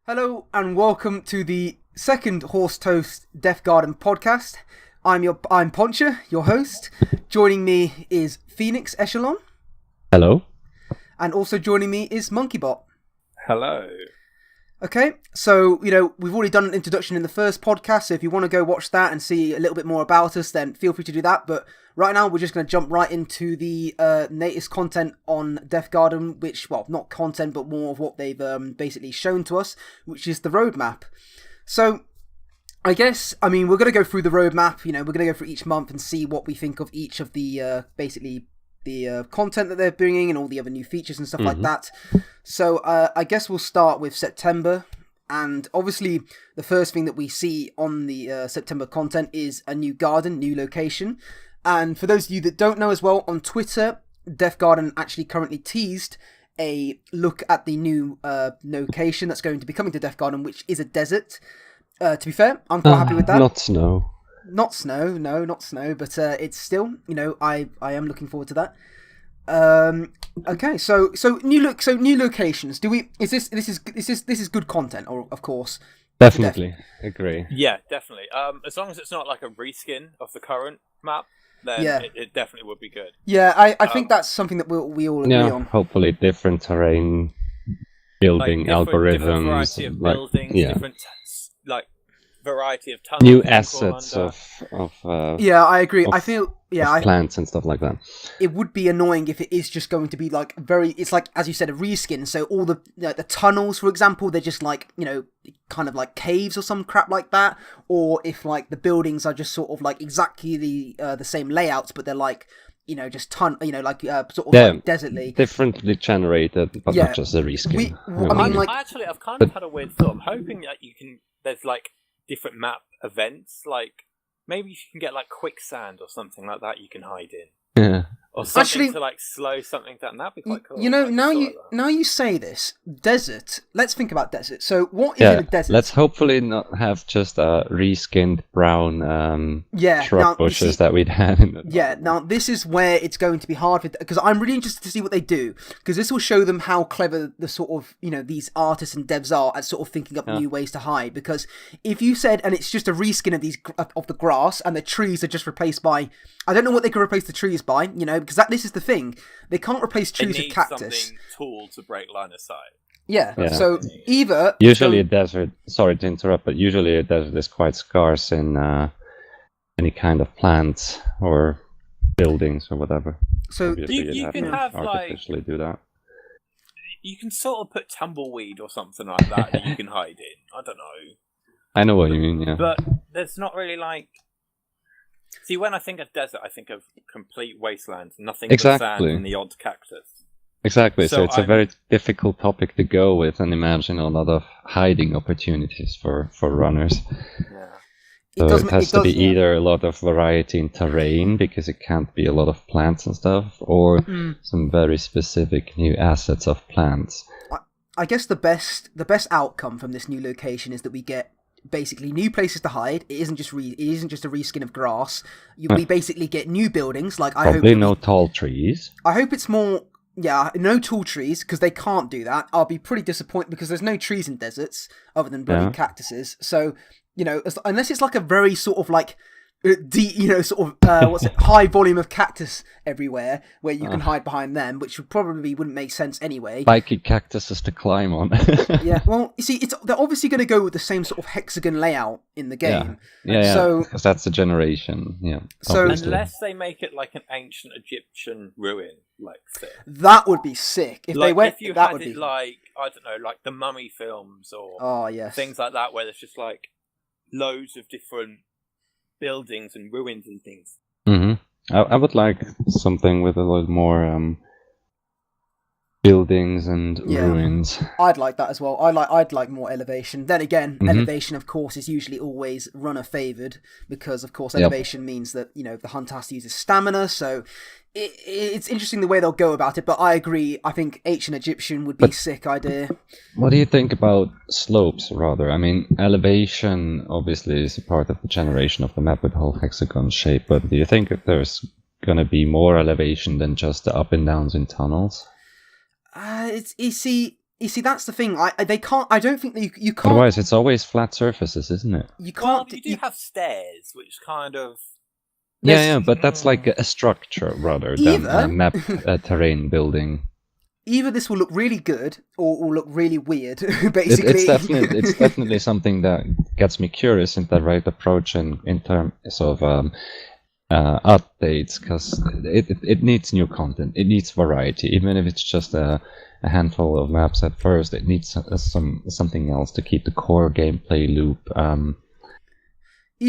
Hello and welcome to the second HorseToast Death Garden podcast. I'm Poncha, your host. Joining me is Phoenix Echelon. Hello. And also joining me is MonkeyBot. Hello. Okay, so, we've already done an introduction in the first podcast, so if you want to go watch that and see a little bit more about us, then feel free to do that. But right now, we're just going to jump right into the latest content on Death Garden, which, well, not content, but more of what they've basically shown to us, which is the roadmap. So, I guess, we're going to go through the roadmap, we're going to go through each month and see what we think of each of the, the content that they're bringing and all the other new features and stuff like that. So I guess we'll start with September, and obviously the first thing that we see on the September content is a new garden, new location. And for those of you that don't know as well, on Twitter, Death Garden actually currently teased a look at the new location that's going to be coming to Death Garden, which is a desert. To be fair, I'm quite happy with that. Not snow. Not snow, no, not snow, but it's still, I am looking forward to that. Okay, so new locations. This is good content, or of course. Definitely agree. Yeah, definitely. As long as it's not like a reskin of the current map, then it definitely would be good. Yeah, I think that's something that we all agree on. Hopefully different terrain, building algorithms, different variety of buildings, different variety of tunnels, new assets of I agree. I feel plants and stuff like that. It would be annoying if it is just going to be it's like, as you said, a reskin. So all the tunnels, for example, they're just kind of like caves or some crap like that, or if the buildings are just sort of exactly the same layouts, but they're just desertly differently generated, but not just a reskin. I've kind of had a weird thought. I'm hoping that there's different map events, maybe you can get quicksand or something like that you can hide in. Yeah. Or something to slow something down. That'd be quite cool. Now you say this, desert. Let's think about desert. So what is in a desert? Let's hopefully not have just reskinned brown shrub bushes that we'd had in the now this is where it's going to be hard because I'm really interested to see what they do, because this will show them how clever the sort of these artists and devs are at sort of thinking up new ways to hide. Because if you said, and it's just a reskin of the grass, and the trees are just replaced by, I don't know what they could replace the trees by, because this is the thing. They can't replace trees with cactus. Something tall to break line of sight. Yeah. So either usually a desert. Sorry to interrupt, but usually a desert is quite scarce in any kind of plants or buildings or whatever. So you can have artificially do that. You can sort of put tumbleweed or something like that you can hide in. I don't know. I know what you mean. Yeah. But there's not really See, when I think of desert, I think of complete wasteland, nothing but sand and the odd cactus. Exactly, so it's a very difficult topic to go with and imagine a lot of hiding opportunities for runners. Yeah. So it has to be either a lot of variety in terrain, because it can't be a lot of plants and stuff, or some very specific new assets of plants. I guess the best outcome from this new location is that we get basically new places to hide. It isn't just a reskin of grass. We basically get new buildings. Probably no tall trees. I hope it's more. Yeah, no tall trees, because they can't do that. I'll be pretty disappointed because there's no trees in deserts other than bloody cactuses. So unless it's a very sort of high volume of cactus everywhere where you can hide behind them, which wouldn't make sense anyway. Spiky cactuses to climb on. Yeah, well, you see, they're obviously going to go with the same sort of hexagon layout in the game. Yeah. So, because that's a generation. Yeah. So obviously. Unless they make it like an ancient Egyptian ruin, thing. That would be sick. If they went, if you that had would it be I don't know, the Mummy films or things like that, where there's just loads of different buildings and ruins and things. I would like something with a lot more buildings and ruins. I'd like that as well. I'd like more elevation. Then again, elevation, of course, is usually always runner favoured, because of course elevation means that the hunter has to use his stamina. So it's interesting the way they'll go about it. But I agree. I think ancient Egyptian would be a sick idea. What do you think about slopes? Rather, elevation obviously is a part of the generation of the map with the whole hexagon shape. But do you think there's going to be more elevation than just the up and downs in tunnels? You see, You see, that's the thing. They can't. I don't think that you can't. Otherwise, it's always flat surfaces, isn't it? You can't. Well, you do have stairs, which kind of. Yeah, but that's like a structure rather than a map terrain building. Either this will look really good or will look really weird. Basically, it's definitely something that gets me curious in the right approach in terms of updates, because it needs new content. It needs variety, even if it's just a handful of maps at first. It needs something else to keep the core gameplay loop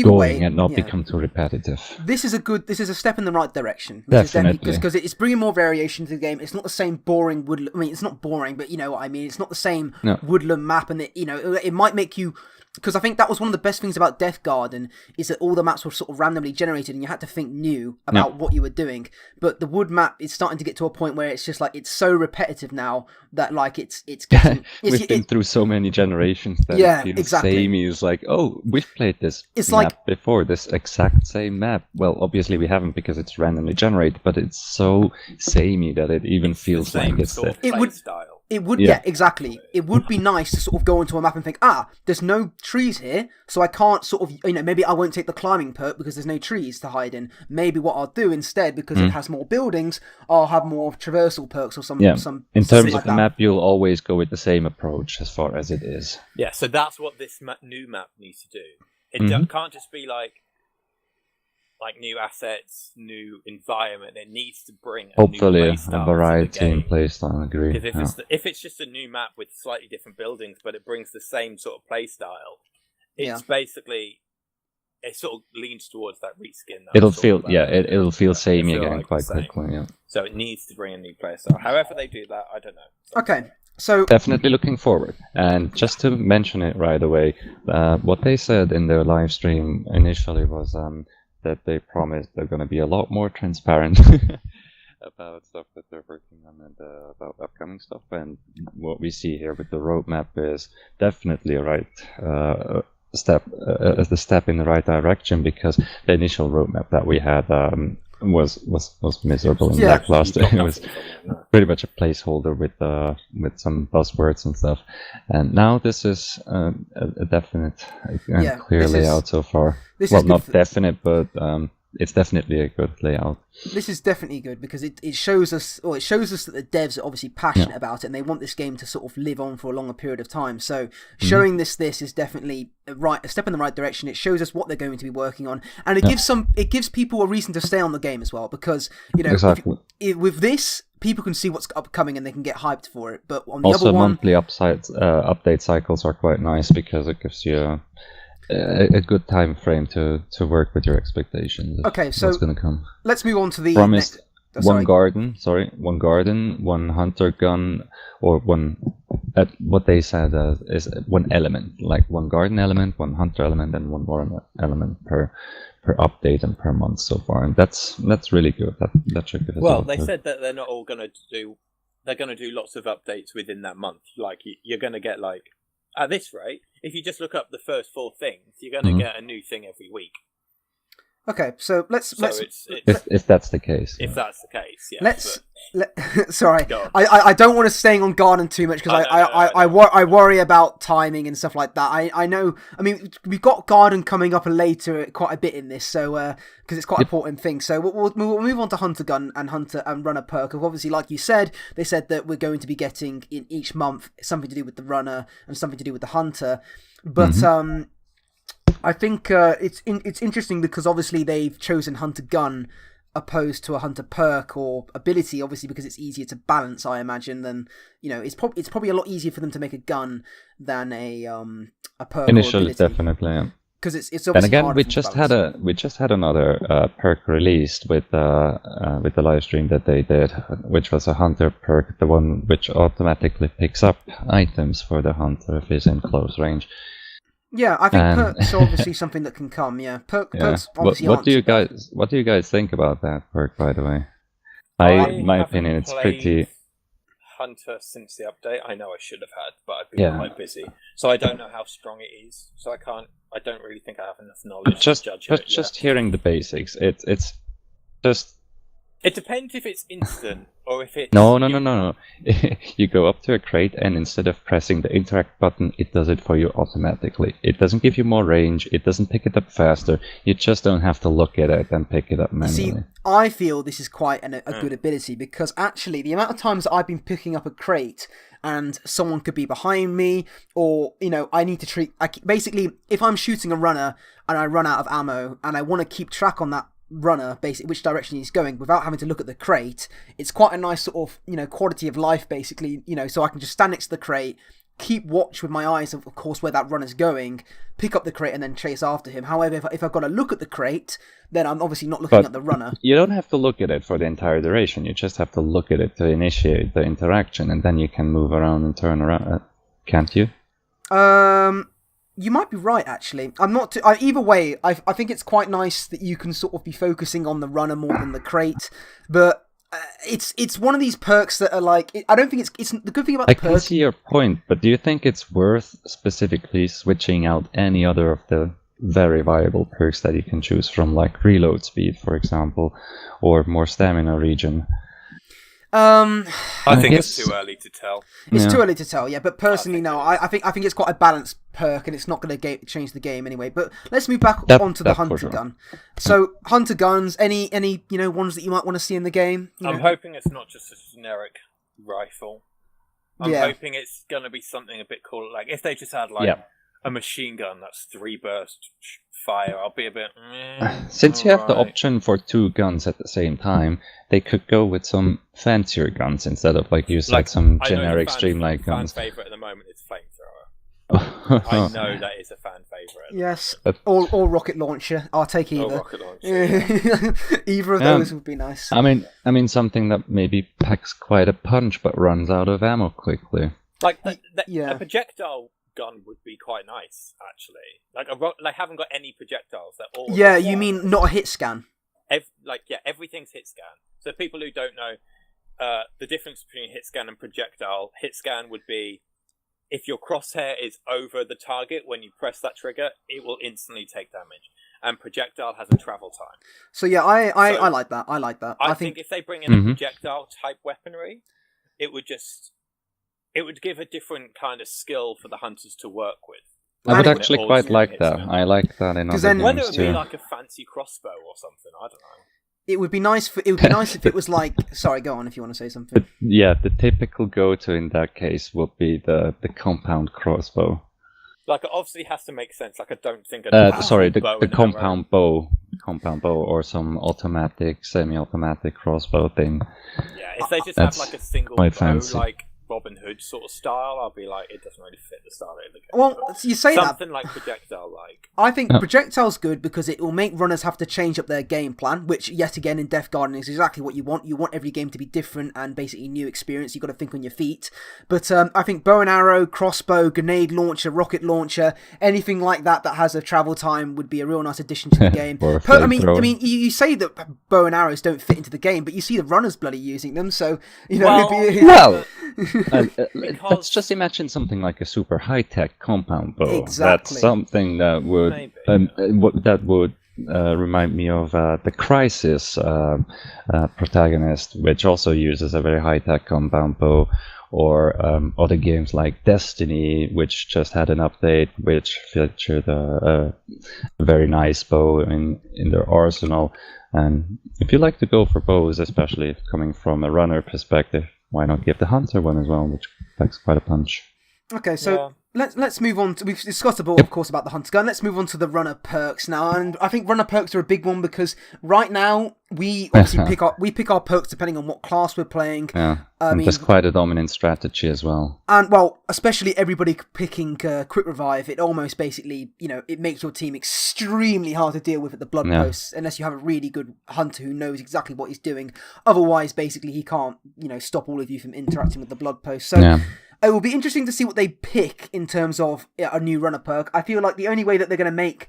going and not become too repetitive. This is a step in the right direction. Definitely. Because it's bringing more variation to the game. It's not the same boring woodland. I mean, it's not boring, but you know what I mean. It's not the same woodland map, and it might make you. Because I think that was one of the best things about Death Garden, is that all the maps were sort of randomly generated and you had to think new about what you were doing. But the wood map is starting to get to a point where it's just like, it's so repetitive now that like it's getting... We've been through so many generations that it feels exactly. samey. It's like, oh, we've played this map before, this exact same map. Well, obviously we haven't because it's randomly generated, but it's so samey that it even feels like it's the play style. It would, exactly. It would be nice to sort of go onto a map and think, there's no trees here, so I can't sort of, maybe I won't take the climbing perk because there's no trees to hide in. Maybe what I'll do instead, because it has more buildings, I'll have more traversal perks or some. In terms of the map, you'll always go with the same approach as far as it is. Yeah, so that's what this new map needs to do. It can't just be like new assets, new environment. It needs to bring hopefully a variety in playstyle. Agree. Because if it's just a new map with slightly different buildings, but it brings the same sort of playstyle, it's basically it sort of leans towards that reskin. It'll feel samey again quite quickly. Yeah. So it needs to bring a new playstyle. However they do that, I don't know. Okay. So definitely looking forward. And just to mention it right away, what they said in their live stream initially was that they promised they're going to be a lot more transparent about stuff that they're working on and about upcoming stuff. And what we see here with the roadmap is definitely a right step in the right direction, because the initial roadmap that we had was miserable and lackluster. It was pretty much a placeholder with some buzzwords and stuff. And now this is a definite and clear layout so far. Well, not definite, but it's definitely a good layout. This is definitely good because it shows us that the devs are obviously passionate about it and they want this game to sort of live on for a longer period of time. So showing this is definitely a step in the right direction. It shows us what they're going to be working on, and it gives people a reason to stay on the game as well, because with this, people can see what's upcoming and they can get hyped for it. But on the other one, monthly update cycles are quite nice because it gives you a good time frame to work with your expectations. Okay, so what's going to come. Let's move on to the promised one garden, one hunter gun, or one. What they said is one element, like one garden element, one hunter element, and one more element per update and per month so far, and that's really good. That should give us. Well, they said that they're not all going to do. They're going to do lots of updates within that month. Like you're going to get at this rate, if you just look up the first 4 things, you're going to get a new thing every week. Okay, so let's if that's the case. If that's the case, yeah. Sorry, I don't want to staying on garden too much because I worry about timing and stuff like that. I know. I mean, we've got garden coming up later quite a bit in this, so because it's quite an important thing. So we'll move on to hunter gun and hunter and runner perk. Obviously, like you said, they said that we're going to be getting in each month something to do with the runner and something to do with the hunter, but I think it's interesting because obviously they've chosen hunter gun opposed to a hunter perk or ability, obviously because it's easier to balance. I imagine than it's probably a lot easier for them to make a gun than a perk. Initially, definitely. Yeah. Because it's obviously. And again, we just had another perk released with the live stream that they did, which was a hunter perk, the one which automatically picks up items for the hunter if he's in close range. Yeah, I think perks are obviously something that can come. Yeah, perks obviously. What do you guys think about that perk? By the way, my opinion, it's pretty. Hunter since the update. I know I should have had, but I've been quite busy, so I don't know how strong it is. So I don't really think I have enough knowledge to judge it. Just hearing the basics, it's just It depends if it's instant or if it's... No. You go up to a crate, and instead of pressing the interact button, it does it for you automatically. It doesn't give you more range. It doesn't pick it up faster. You just don't have to look at it and pick it up manually. See, I feel this is quite a good ability, because actually the amount of times that I've been picking up a crate and someone could be behind me, or, I need to basically, if I'm shooting a runner and I run out of ammo and I want to keep track on that runner, basically which direction he's going without having to look at the crate, it's quite a nice sort of quality of life, basically, so I can just stand next to the crate, keep watch with my eyes of course where that runner's going, pick up the crate and then chase after him. However, if I've got to look at the crate, then I'm obviously not looking at the runner. You don't have to look at it for the entire duration. You just have to look at it to initiate the interaction, and then you can move around and turn around, can't you? You might be right, actually. I'm not either way, I think it's quite nice that you can sort of be focusing on the runner more than the crate, but it's one of these perks that are like, I don't think it's the good thing about the perk. I can see your point, but do you think it's worth specifically switching out any other of the very viable perks that you can choose from, like reload speed, for example, or more stamina regen? I think it's too early to tell. It's too early to tell, yeah. But personally, no. I think it's quite a balanced perk, and it's not going to change the game anyway. But let's move back onto the hunter gun. So hunter guns, any ones that you might want to see in the game? I'm hoping it's not just a generic rifle. I'm hoping it's going to be something a bit cooler. Like if they just had a machine gun that's 3 burst fire, I'll be a bit... Since you have the option for 2 guns at the same time, they could go with some fancier guns instead of, like you said, some generic streamline guns. My favourite at the moment is flamethrower. I know that is a fan favourite. Yes, or rocket launcher. I'll take either. Or rocket launcher. Either of those would be nice. I mean something that maybe packs quite a punch but runs out of ammo quickly. Like a projectile gun would be quite nice, actually. Like haven't got any projectiles. They're all... Yeah, you mean not a hit scan? Everything's hit scan. So people who don't know the difference between hit scan and projectile, hit scan would be if your crosshair is over the target when you press that trigger, it will instantly take damage. And projectile has a travel time. So yeah, I like that. I like that. I think if they bring in a projectile type weaponry, it would give a different kind of skill for the hunters to work with. I would actually quite like that. I like that in other games too. Whether it would be like a fancy crossbow or something, I don't know. It would be nice if it was like... Sorry, go on if you want to say something. The typical go-to in that case would be the compound crossbow. Like, it obviously has to make sense. Like, I don't think... the compound bow. Compound bow or some automatic, semi-automatic crossbow thing. Yeah, if they just have like a single bow, fancy. Like Robin Hood sort of style, I'll be like, it doesn't really fit the style of the game. Well, you say something like projectile, like. I think projectile's good because it will make runners have to change up their game plan, which yet again in Death Garden is exactly what you want. You want every game to be different and basically new experience. You've got to think on your feet. But I think bow and arrow, crossbow, grenade launcher, rocket launcher, anything like that has a travel time would be a real nice addition to the game. I mean, you say that bow and arrows don't fit into the game, but you see the runners bloody using them, so you know. Let's just imagine something like a super high-tech compound bow. Exactly. That's something that would remind me of the Crisis protagonist, which also uses a very high-tech compound bow, or other games like Destiny, which just had an update which featured a very nice bow in their arsenal. And if you like to go for bows, especially coming from a runner perspective, why not give the hunter one as well, which packs quite a punch. Okay, so let's move on. We've discussed of course, about the hunter gun. Let's move on to the runner perks now, and I think runner perks are a big one because right now we obviously pick our perks depending on what class we're playing. Yeah, there's quite a dominant strategy as well. And especially everybody picking quick revive, it almost basically it makes your team extremely hard to deal with at the blood posts unless you have a really good hunter who knows exactly what he's doing. Otherwise, basically he can't stop all of you from interacting with the blood post. So. It will be interesting to see what they pick in terms of a new runner perk. I feel like the only way that they're going to make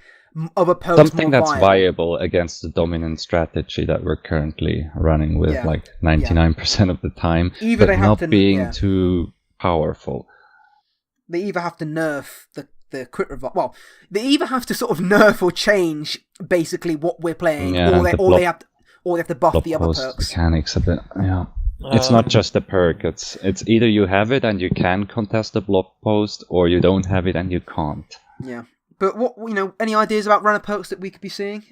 other perks something more that's viable against the dominant strategy that we're currently running with, 99% of the time, either but not being too powerful. They either have to nerf the quick revive. Well, they either have to sort of nerf or change basically what we're playing, or or they have to buff Block the other post perks. mechanics a bit, yeah. It's not just a perk. It's either you have it and you can contest the block post, or you don't have it and you can't. Yeah, but what any ideas about runner perks that we could be seeing?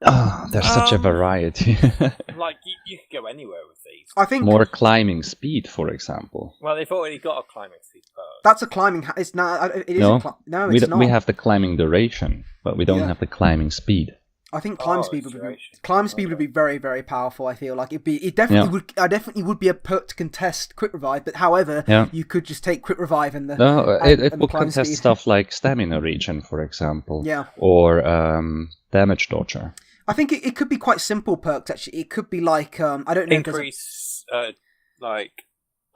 Oh, there's such a variety. Like you could go anywhere with these. I think more climbing speed, for example. Well, they've already got a climbing speed perk. That's a climbing. It's not. It is. No, It's not. We have the climbing duration, but we don't have the climbing speed. I think climb speed would be very, very powerful. I feel like it definitely would. I definitely would be a perk to contest quick revive, but however, you could just take quick revive and it would contest stuff like stamina regen, for example, or damage dodger. I think it could be quite simple perks. Actually, it could be like I don't know. Increase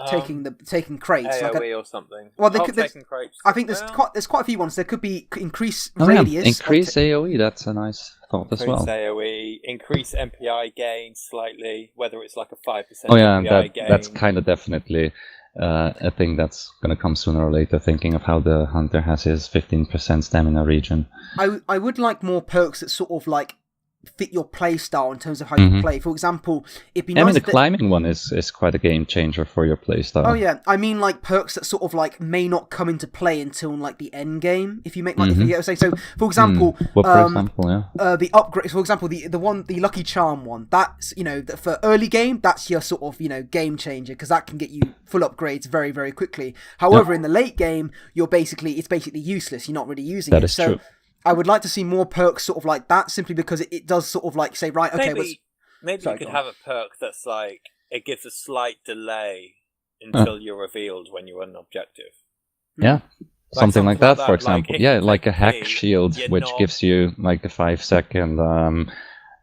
taking crates, AoE or something. Well, taking crates. I think there's quite a few ones. There could be increase radius. Increase AoE. That's a nice thought as well. Increase AoE, increase MPI gain slightly, whether it's like a 5%. MPI gain. That's kind of definitely a thing that's going to come sooner or later. Thinking of how the hunter has his 15% stamina regen. I would like more perks that sort of like fit your play style in terms of how you play. For example, it'd be nice. I mean, the climbing one is quite a game changer for your play style. Oh yeah, I mean like perks that sort of like may not come into play until like the end game. If you make like if you get to say so, for example, the upgrade. For example, the Lucky Charm one. That's for early game. That's your sort of game changer because that can get you full upgrades very, very quickly. However, in the late game, it's basically useless. You're not really using it. That is true. I would like to see more perks sort of like that, simply because it does sort of like say, right, okay, maybe you could have a perk that's like it gives a slight delay until you're revealed when you're on an objective. Yeah, something like that, for example. Like a hack shield, which gives you like a 5-second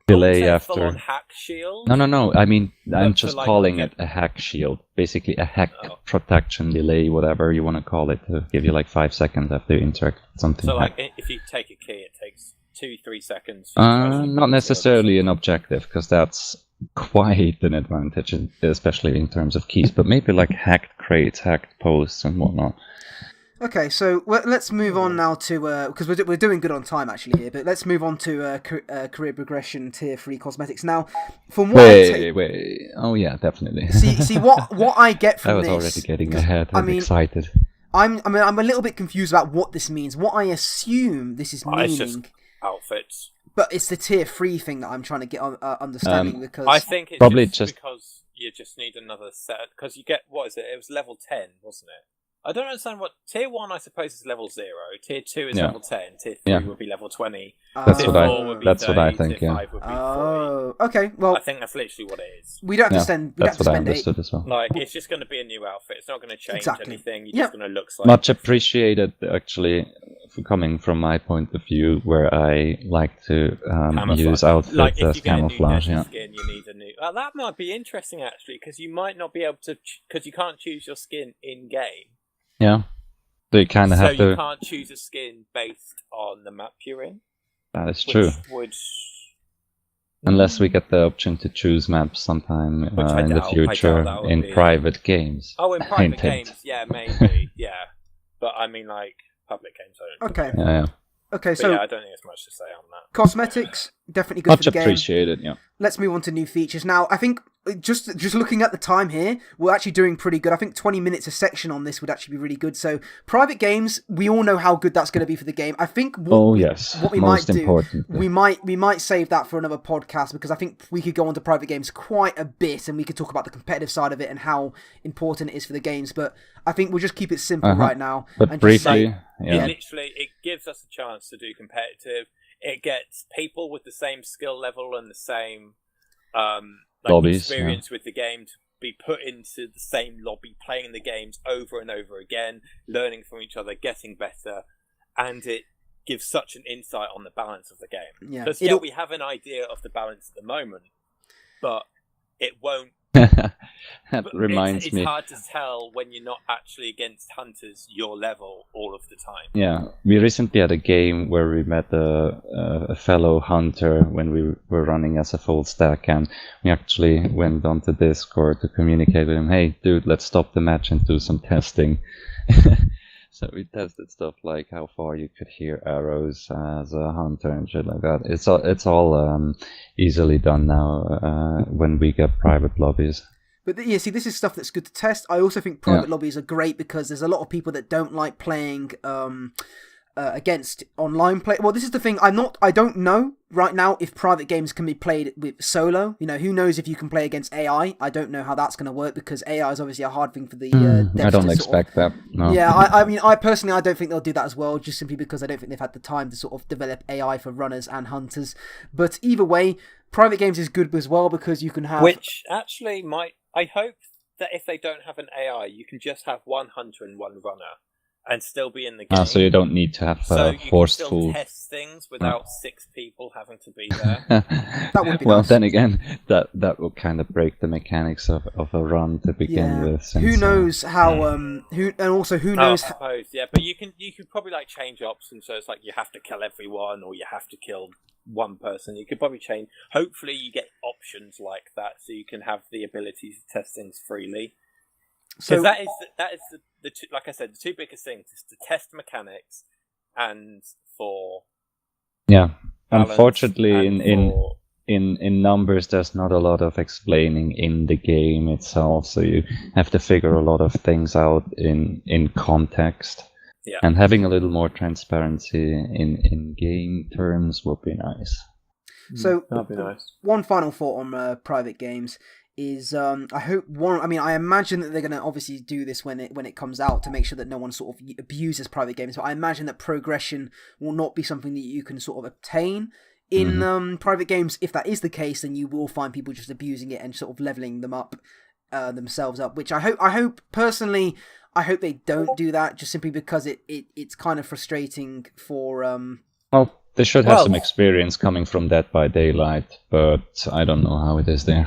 delay after. Full-on hack shield? No. I mean, I'm just calling it a hack shield. Basically, a hack protection delay, whatever you want to call it, to give you like 5 seconds after you interact with something. So, like, if you take a key, it takes 2-3 seconds. Not necessarily an objective, because that's quite an advantage, especially in terms of keys. But maybe like hacked crates, hacked posts, and whatnot. Okay, so let's move on now to because we're doing good on time actually here, but let's move on to career progression tier 3 cosmetics now. From what wait, oh yeah, definitely. see what I get from I was this. already getting ahead. I'm excited. I'm a little bit confused about what this means. What I assume this is meaning. It's just outfits. But it's the tier 3 thing that I'm trying to get understanding because I think it's probably just because you just need another set because you get what is it? It was level 10, wasn't it? I don't understand what tier 1 I suppose is level 0, tier 2 is level 10, tier 3 would be level 20. That's tier what 4 would be that's 30, what I think, tier 5 would be 40. Oh, okay. Well, I think that's literally what it is. We don't have to spend. That's what I understood as well. Like it's just going to be a new outfit. It's not going to change anything. You're just going to look slightly much appreciated, actually, coming from my point of view, where I like to use outfit as camouflage. Skin, you need a new. That might be interesting actually, because you might not be able to, because you can't choose your skin in game. Yeah. So you kind of have to. You can't choose a skin based on the map you're in. That is true. Unless we get the option to choose maps sometime in the future in private games. Oh, in private games, yeah, maybe, yeah. But I mean, like public games. I don't. Okay. Yeah. Okay, so I don't think there's much to say on that. Cosmetics definitely good for the game. Much appreciated. Yeah. Let's move on to new features now. I think just looking at the time here, we're actually doing pretty good. I think 20 minutes a section on this would actually be really good. So private games, we all know how good that's going to be for the game. I think what we might do, we might save that for another podcast, because I think we could go on to private games quite a bit and we could talk about the competitive side of it and how important it is for the games. But I think we'll just keep it simple right now. But and briefly, literally, it gives us a chance to do competitive. It gets people with the same skill level and the same lobbies, experience with the game to be put into the same lobby, playing the games over and over again, learning from each other, getting better, and it gives such an insight on the balance of the game. Because we have an idea of the balance at the moment, but it won't. That reminds me. It's hard to tell when you're not actually against hunters your level all of the time. Yeah, we recently had a game where we met a fellow hunter when we were running as a full stack, and we actually went onto Discord to communicate with him. Hey, dude, let's stop the match and do some testing. So we tested stuff like how far you could hear arrows as a hunter and shit like that. It's all easily done now when we get private lobbies. But yeah, see, this is stuff that's good to test. I also think private lobbies are great because there's a lot of people that don't like playing against online play. Well, this is the thing. I don't know right now if private games can be played with solo. You know, who knows if you can play against AI? I don't know how that's going to work because AI is obviously a hard thing for the devs I don't to expect that. No. Yeah, I mean, I personally, I don't think they'll do that as well, just simply because I don't think they've had the time to sort of develop AI for runners and hunters. But either way, private games is good as well because you can have... Which actually might... I hope that if they don't have an AI, you can just have one hunter and one runner and still be in the game. So you don't need to have so you can still forceful... test things without 6 people having to be there. That would be well, nice. then again, that would kind of break the mechanics of a run to begin with. Since, who knows how... who knows... I suppose, yeah. But you can probably like change options, so it's like you have to kill everyone or you have to kill one person. You could probably change... Hopefully you get options like that so you can have the ability to test things freely. Because that is the two, like I said, the two biggest things is to test mechanics and for unfortunately in numbers there's not a lot of explaining in the game itself, so you have to figure a lot of things out in context. Yeah. And having a little more transparency in game terms would be nice. So that'd be nice. One final thought on private games is I imagine that they're going to obviously do this when it comes out to make sure that no one sort of abuses private games, but I imagine that progression will not be something that you can sort of obtain in private games. If that is the case, then you will find people just abusing it and sort of leveling them up themselves up, which I hope personally they don't do that, just simply because it's kind of frustrating for well, they should have some experience coming from Dead by Daylight, but I don't know how it is there.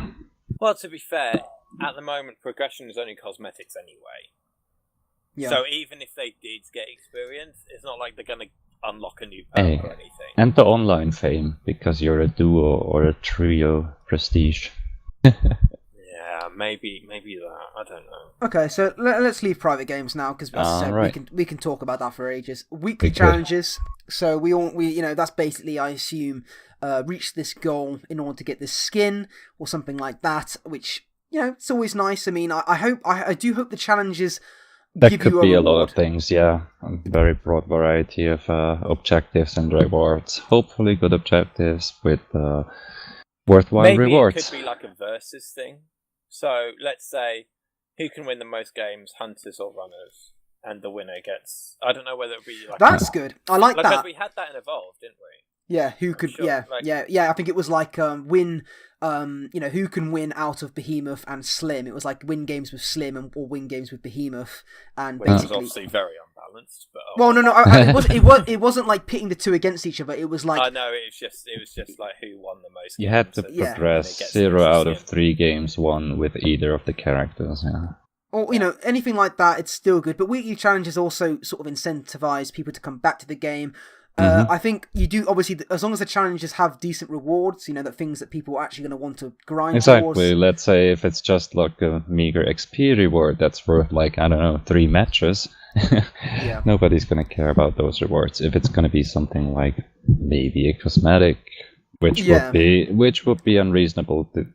Well, to be fair, at the moment, progression is only cosmetics anyway. Yeah. So even if they did get experience, it's not like they're going to unlock a new perk or anything. And the online fame, because you're a duo or a trio prestige. Yeah, maybe that. I don't know. Okay, so let's leave private games now because as I said, we can talk about that for ages. Weekly challenges. So we that's basically, I assume, reach this goal in order to get this skin or something like that, which it's always nice. I mean, I do hope the challenges that could be a lot of things. Yeah, a very broad variety of objectives and rewards. Hopefully, good objectives with worthwhile rewards. Maybe it could be like a versus thing. So let's say who can win the most games, hunters or runners, and the winner gets... I don't know whether it would be like... That's good. I like that. Because we had that in Evolve, didn't we? Yeah, who could... Sure. Yeah. I think it was like win... who can win out of Behemoth and Slim. It was like win games with Slim or win games with Behemoth. And which was obviously very unbalanced. But it wasn't like pitting the two against each other. It was like... I know, it was just like who won the most You games. had to progress 0 out of 3 games won with either of the characters, yeah. Or, anything like that, it's still good. But weekly challenges also sort of incentivize people to come back to the game. I think you do, obviously, as long as the challenges have decent rewards, that things that people are actually going to want to grind towards. Exactly. Let's say if it's just like a meager XP reward that's worth 3 matches, nobody's going to care about those rewards. If it's going to be something like maybe a cosmetic, which would be unreasonable to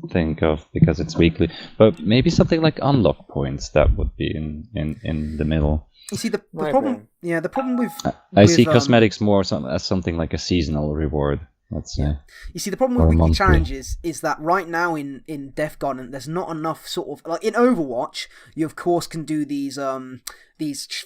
think of because it's weekly, but maybe something like unlock points, that would be in the middle. You see the problem. Yeah, the problem with I see cosmetics more as something like a seasonal reward. Let's say. You see, the problem with weekly challenges is that right now in Death Garden, there's not enough sort of like in Overwatch. You of course can do these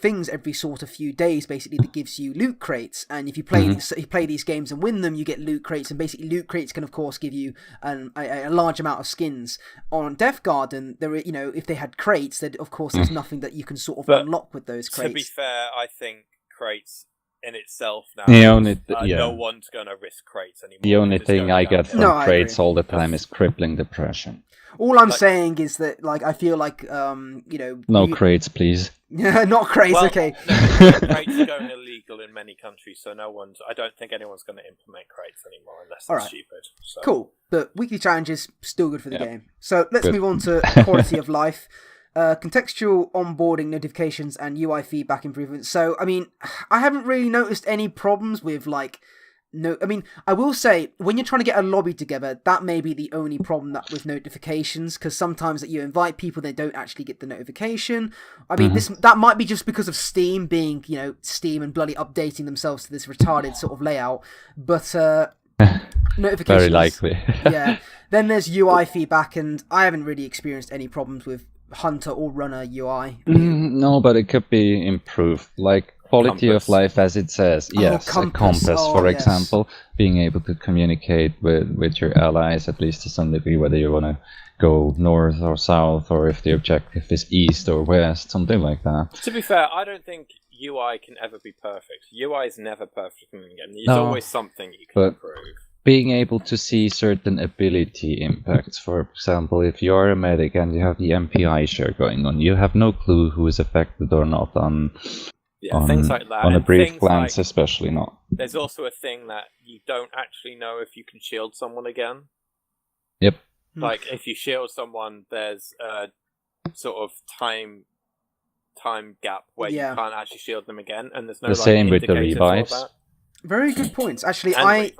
things every sort of few days, basically, that gives you loot crates. And if you play these games and win them, you get loot crates. And basically, loot crates can of course give you a large amount of skins. On Death Garden, if they had crates, then of course there's nothing that you can sort of unlock with those crates. To be fair, I think crates in itself now, no one's going to risk crates anymore. The only thing I get from crates all the time is crippling depression. All I'm saying is that, I feel like, no crates, please. Not crates, okay. Crates are going illegal in many countries, so I don't think anyone's going to implement crates anymore unless they're stupid. So. Cool, but weekly challenges, still good for the game. So let's move on to quality of life. contextual onboarding notifications and UI feedback improvements. So, I mean, I haven't really noticed any problems with, like, no, I mean, I will say, when you're trying to get a lobby together, that may be the only problem that with notifications, because sometimes that you invite people, they don't actually get the notification. I mean, that might be just because of Steam being, Steam and bloody updating themselves to this retarded sort of layout, but notifications... Very likely. Yeah. Then there's UI feedback, and I haven't really experienced any problems with Hunter or Runner UI. No, but it could be improved, like... Quality Compass. of life, as it says. Yes, Compass. A compass, for example. Being able to communicate with your allies, at least to some degree, whether you want to go north or south, or if the objective is east or west, something like that. To be fair, I don't think UI can ever be perfect. UI is never perfect in the game. There's always something you can improve. Being able to see certain ability impacts, for example, if you're a medic and you have the MPI share going on, you have no clue who is affected or not on... Yeah, things like that. On a brief things glance, especially not. There's also a thing that you don't actually know if you can shield someone again. Yep. Like, if you shield someone, there's a sort of time gap where you can't actually shield them again, and there's no same with the revives. Very good points. Actually, I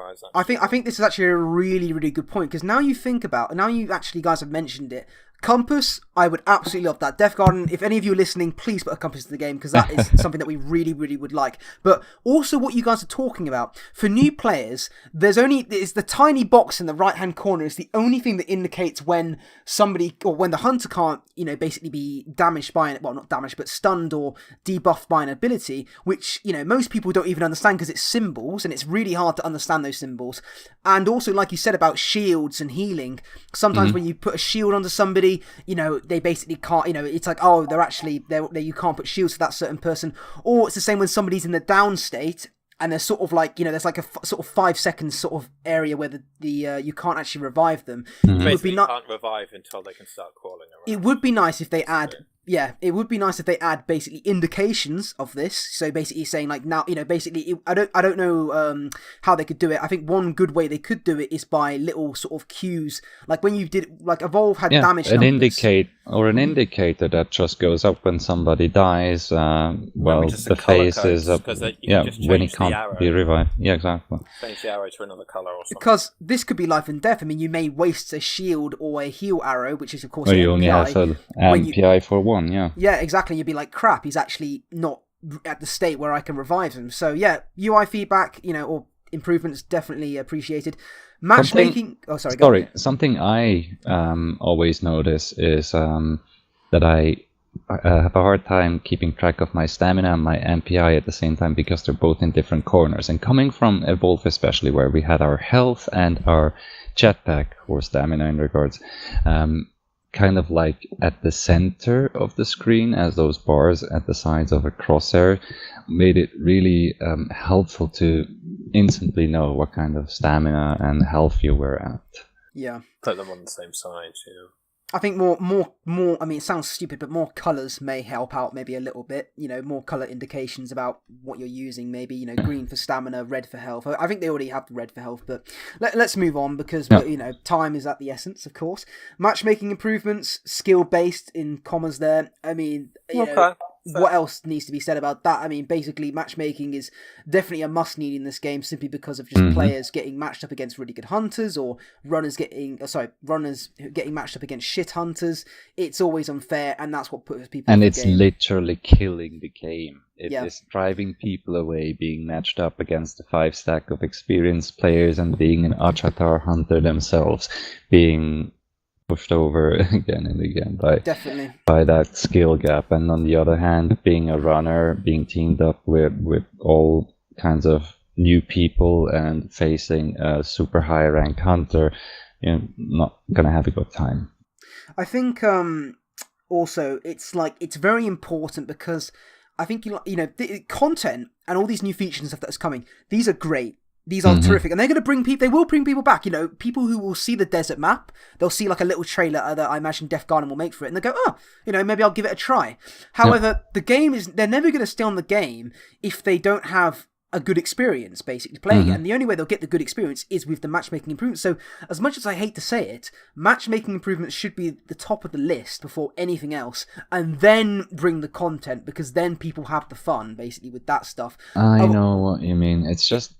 think this is actually a really, really good point, because now you actually guys have mentioned it. Compass, I would absolutely love that. Def Garden, if any of you are listening, please put a compass in the game, because that is something that we really, really would like. But also what you guys are talking about, for new players, it's the tiny box in the right-hand corner is the only thing that indicates when somebody, or when the hunter can't, basically be damaged by not damaged, but stunned or debuffed by an ability, which, most people don't even understand because it's symbols, and it's really hard to understand those symbols. And also, like you said about shields and healing, sometimes when you put a shield onto somebody, they basically can't, it's like, oh, you can't put shields for that certain person. Or it's the same when somebody's in the down state and there's sort of like, there's like a sort of 5 seconds sort of area where you can't actually revive them. Basically, you can't revive until they can start crawling around. It would be nice if they add... Yeah, it would be nice if they add basically indications of this. So basically saying like now, basically I don't know how they could do it. I think one good way they could do it is by little sort of cues, like when you did like Evolve had damage numbers. An indicator that just goes up when somebody dies. The face is up. When it can't be revived. Yeah, exactly. Change the arrow to another color or something. Because this could be life and death. I mean, you may waste a shield or a heal arrow, which is of course. Or you only have an MPI for one. Yeah, exactly. You'd be like, crap, he's actually not at the state where I can revive him. So yeah, UI feedback, or improvements definitely appreciated. Matchmaking... Something I always notice is that I have a hard time keeping track of my stamina and my MPI at the same time, because they're both in different corners. And coming from Evolve especially, where we had our health and our jetpack, or stamina in regards, kind of like at the center of the screen, as those bars at the sides of a crosshair, made it really helpful to instantly know what kind of stamina and health you were at. Yeah. Put them on the same side, yeah. I think more, I mean, it sounds stupid, but more colours may help out maybe a little bit. More colour indications about what you're using, maybe, green for stamina, red for health. I think they already have the red for health, but let's move on, because, time is at the essence, of course. Matchmaking improvements, skill-based in commas there. I mean, what else needs to be said about that? I mean, basically, matchmaking is definitely a must-need in this game, simply because of just players getting matched up against really good hunters, or runners getting matched up against shit hunters. It's always unfair, and that's what puts people in the game. And it's literally killing the game. It is driving people away, being matched up against the 5 stack of experienced players and being an Achatar hunter themselves, being pushed over again and again by that skill gap. And on the other hand, being a runner, being teamed up with all kinds of new people and facing a super high rank hunter, not gonna have a good time. I think also it's very important, because I think the content and all these new features and stuff that's coming, these are great. These are terrific, and they're going to bring people. They will bring people back. People who will see the desert map. They'll see like a little trailer that I imagine Def Garden will make for it, and they'll go, "Oh, maybe I'll give it a try." However, the game is—they're never going to stay on the game if they don't have a good experience basically playing it, and the only way they'll get the good experience is with the matchmaking improvements. So as much as I hate to say it, matchmaking improvements should be the top of the list before anything else, and then bring the content, because then people have the fun basically with that stuff. I know what you mean. It's just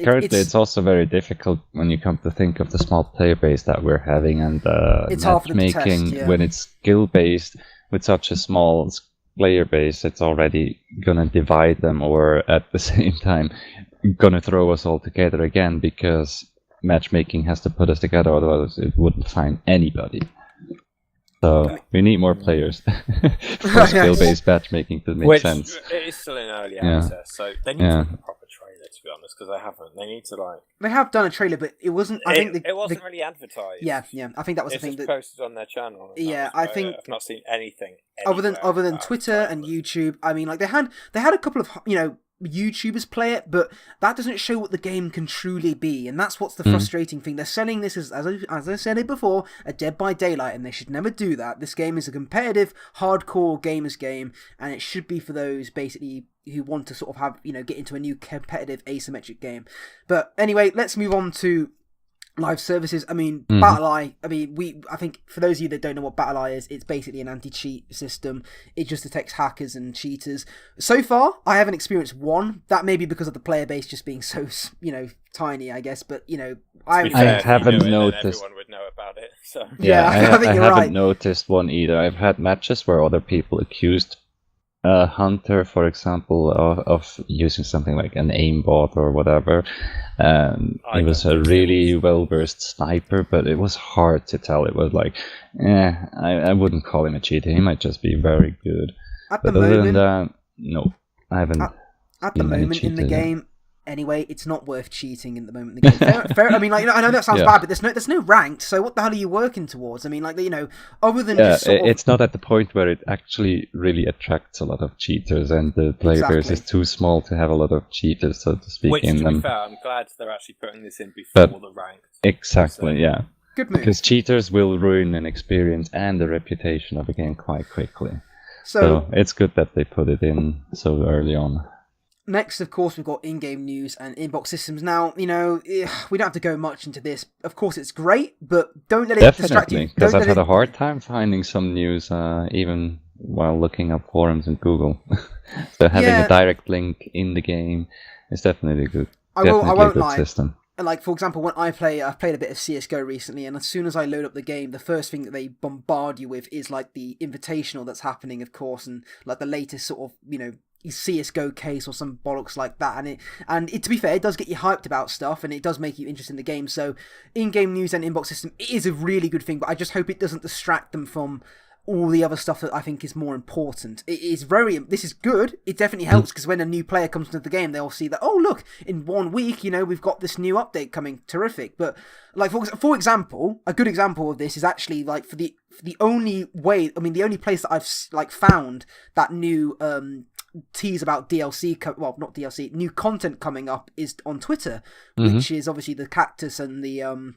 currently it's also very difficult when you come to think of the small player base that we're having, and it's matchmaking when it's skill based with such a small player base, it's already gonna divide them, or at the same time gonna throw us all together again, because matchmaking has to put us together, otherwise it wouldn't find anybody. So we need more players for skill-based matchmaking to make sense. It is still in early access, so they need to make a proper trailer, to be honest, because they haven't. They need to They have done a trailer, but it wasn't. I think it wasn't really advertised. Yeah. I think that was the thing. It's posted on their channel. I think I've not seen anything other than Twitter and YouTube. I mean, they had a couple of YouTubers play it, but that doesn't show what the game can truly be, and that's what's the frustrating thing. They're selling this as I said it before, a Dead by Daylight, and they should never do that. This game is a competitive, hardcore gamers game, and it should be for those basically who want to sort of have get into a new competitive asymmetric game. But anyway, let's move on to live services. I mean, BattleEye. I think for those of you that don't know what BattleEye is, it's basically an anti-cheat system. It just detects hackers and cheaters. So far, I haven't experienced one. That may be because of the player base just being so tiny, I guess. But I haven't noticed. Everyone would know about it. So I think you're right. I haven't noticed one either. I've had matches where other people accused Hunter, for example, of using something like an aimbot or whatever. He was a really well-versed sniper, but it was hard to tell. It was like, I wouldn't call him a cheater. He might just be very good. But other than that, no, I haven't. At the moment in the game, anyway, it's not worth cheating in the moment in the game. Fair, I mean, I know that sounds bad, but there's no ranked. So what the hell are you working towards? I mean, other than just it's not at the point where it actually really attracts a lot of cheaters, and the player base is too small to have a lot of cheaters, so to speak, in them. To be fair, I'm glad they're actually putting this in before the ranked. Exactly, yeah. Good move. Because cheaters will ruin an experience and the reputation of a game quite quickly. So it's good that they put it in so early on. Next, of course, we've got in-game news and inbox systems. Now, we don't have to go much into this. Of course, it's great, but don't let it distract you. Because I've had a hard time finding some news, even while looking up forums in Google. So having a direct link in the game is definitely good. I won't lie. System. Like, for example, when I've played a bit of CSGO recently, and as soon as I load up the game, the first thing that they bombard you with is, like, the invitational that's happening, of course, and, like, the latest sort of, CSGO case or some bollocks like that, and it to be fair, it does get you hyped about stuff, and it does make you interested in the game. So in-game news and inbox system is a really good thing, but I just hope it doesn't distract them from all the other stuff that I think is more important. This is good. It definitely helps, because when a new player comes into the game, they'll see that, oh look, in 1 week, we've got this new update coming. Terrific. But like for example, a good example of this is actually like for the only way. I mean, the only place that I've found that new tease about not DLC, new content coming up is on Twitter, which is obviously the cactus and the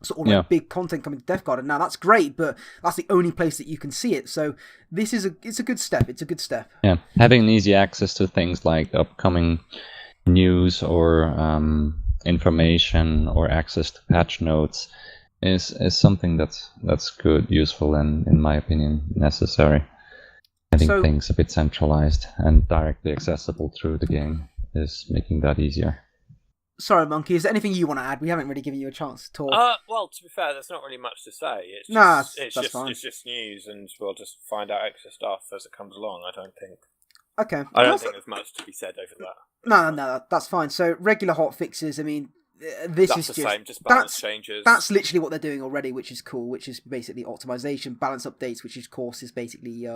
sort of big content coming to Death Garden. Now that's great, but that's the only place that you can see it. So it's a good step. It's a good step. Yeah, having easy access to things like upcoming news or information or access to patch notes is something that's good, useful, and in my opinion necessary. Having things a bit centralized and directly accessible through the game is making that easier. Sorry, Monkey, is there anything you want to add? We haven't really given you a chance to talk. Well, to be fair, there's not really much to say. It's just news, and we'll just find out extra stuff as it comes along, I don't think. Okay. I don't think there's much to be said over that. No, that's fine. So, regular hot fixes, I mean, that's the same, just balance changes. That's literally what they're doing already, which is cool, which is basically optimization, balance updates, which of course is basically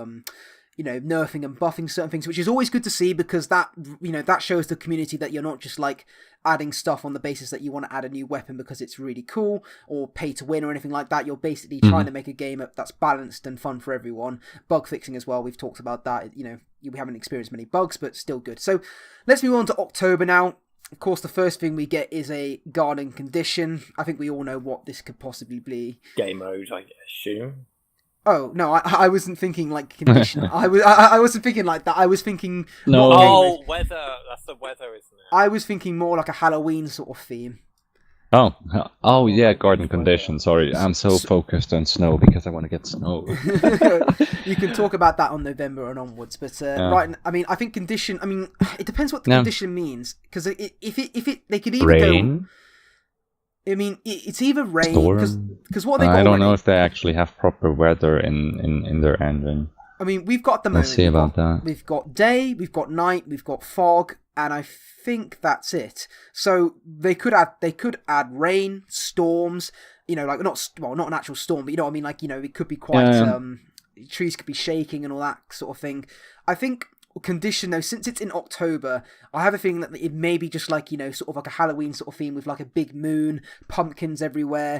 nerfing and buffing certain things, which is always good to see, because that that shows the community that you're not just like adding stuff on the basis that you want to add a new weapon because it's really cool or pay to win or anything like that. You're basically trying to make a game that's balanced and fun for everyone. Bug fixing as well, we've talked about that. We haven't experienced many bugs, but still good. So let's move on to October now. Of course, the first thing we get is a garden condition. I think we all know what this could possibly be. Game mode, I assume. Oh no, I wasn't thinking like condition. I wasn't thinking like that. I was thinking weather. That's the weather, isn't it? I was thinking more like a Halloween sort of theme. Oh yeah, garden conditions. Sorry, I'm so focused on snow because I want to get snow. You can talk about that on November and onwards, but right. I mean, I think condition. I mean, it depends what the condition means, because if they could either rain. I mean, it's either rain because what I don't know if they actually have proper weather in their engine. I mean, we've got at the moment. Let's see about that. We've got day, we've got night, we've got fog, and I think that's it. So they could add rain, storms. You know, like not an actual storm, but you know what I mean. Like, you know, it could be quite trees could be shaking and all that sort of thing. I think condition though, since it's in October, I have a feeling that it may be just like, you know, sort of like a Halloween sort of theme with like a big moon, pumpkins everywhere.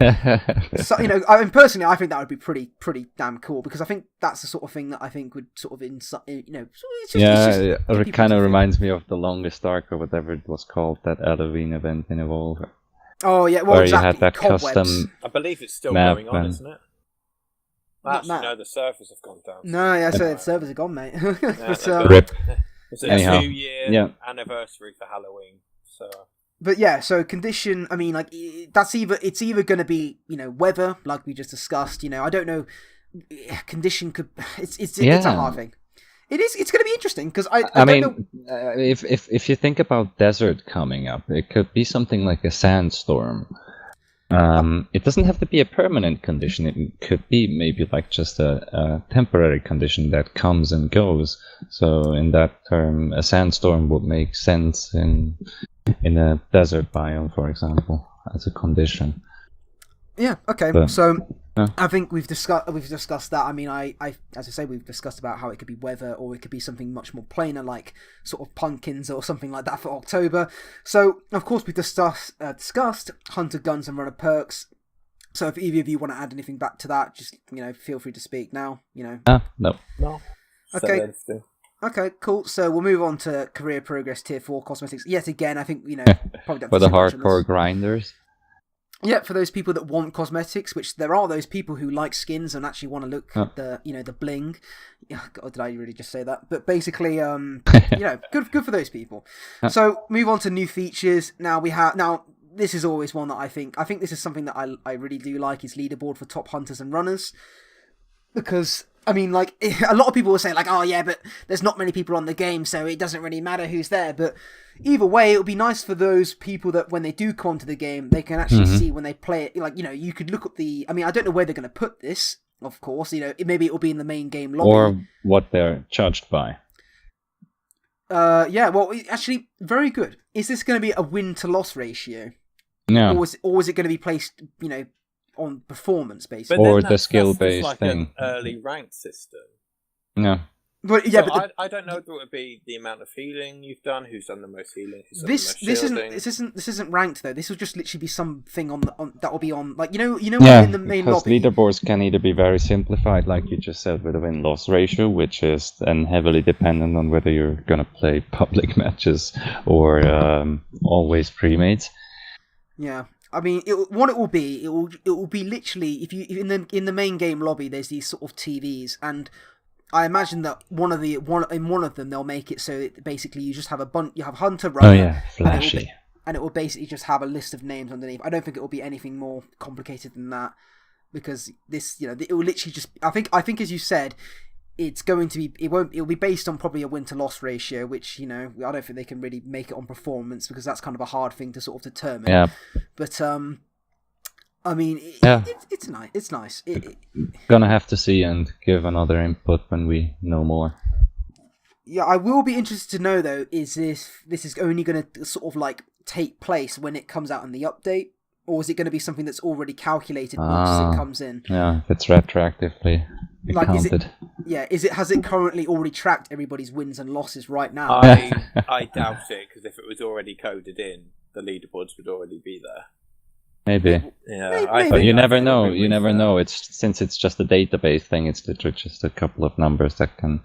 So, you know, I mean, personally, I think that would be pretty damn cool, because I think that's the sort of thing that I think would sort of it kind of reminds me of The Longest Dark or whatever it was called, that Halloween event in Evolve. Oh yeah, well, where exactly. You had that Cobwebs. custom. I believe it's still going on, isn't it? Actually, no, the servers have gone down. No, yeah, so the servers are gone, mate. Rip. It's a 2-year anniversary for Halloween, so. But yeah, so condition. I mean, like it's either going to be, you know, weather, like we just discussed. You know, I don't know. Condition could. It's a hard thing. It is. It's going to be interesting because I mean, don't know. If you think about desert coming up, it could be something like a sandstorm. It doesn't have to be a permanent condition. It could be maybe like just a temporary condition that comes and goes. So in that term, a sandstorm would make sense in a desert biome, for example, as a condition. Yeah. Okay. I think we've discussed that. I mean, I as I say, we've discussed about how it could be weather, or it could be something much more plainer, like sort of pumpkins or something like that for October. So of course we discussed hunter guns and runner perks. So if either of you want to add anything back to that, just, you know, feel free to speak now. You know. No. Okay. Okay, cool. So we'll move on to career progress tier 4 cosmetics. Yet again, I think, you know, probably don't for the hardcore grinders. Yeah, for those people that want cosmetics, which there are those people who like skins and actually want to look at the, you know, the bling. Yeah, God, did I really just say that? But basically, you know, good for those people. So move on to new features. Now this is always one that I think this is something that I really do like, is leaderboard for top hunters and runners, because I mean, like, a lot of people will say, like, oh yeah, but there's not many people on the game, so it doesn't really matter who's there. But either way, it would be nice for those people that when they do come onto the game, they can actually see when they play it. Like, you know, you could look at I mean, I don't know where they're going to put this, of course. You know, maybe it will be in the main game lobby. Or what they're charged by. Yeah, well, actually, very good. Is this going to be a win-to-loss ratio? No. Or is it going to be placed, you know, on performance based, or the skill based like thing, an early ranked system. No, but yeah, so but I don't know if it would be the amount of healing you've done, who's done the most healing. This isn't ranked though. This will just literally be something on that will be on, like, you know in the main lobby. Leaderboards can either be very simplified, like you just said, with a win-loss ratio, which is then heavily dependent on whether you're gonna play public matches or always pre-mates. Yeah. I mean, it will be literally, if you in the main game lobby, there's these sort of TVs, and I imagine that one of them they'll make it so that basically you just have you have hunter, runner, oh yeah, flashy, and it will basically just have a list of names underneath. I don't think it will be anything more complicated than that, because this, you know, it will literally just, I think as you said, it's going to be, it'll be based on probably a win-to-loss ratio, which, you know, I don't think they can really make it on performance, because that's kind of a hard thing to sort of determine. Yeah. But I mean, it's nice. It's nice. Gonna have to see and give another input when we know more. Yeah, I will be interested to know though, is this is only going to sort of like take place when it comes out in the update, or is it going to be something that's already calculated once it comes in? Yeah, if it's retroactively counted. Has it currently already tracked everybody's wins and losses right now? I doubt it, because if it was already coded in, the leaderboards would already be there. Maybe. Yeah, maybe. But you never know. You never know. Since it's just a database thing, it's literally just a couple of numbers that can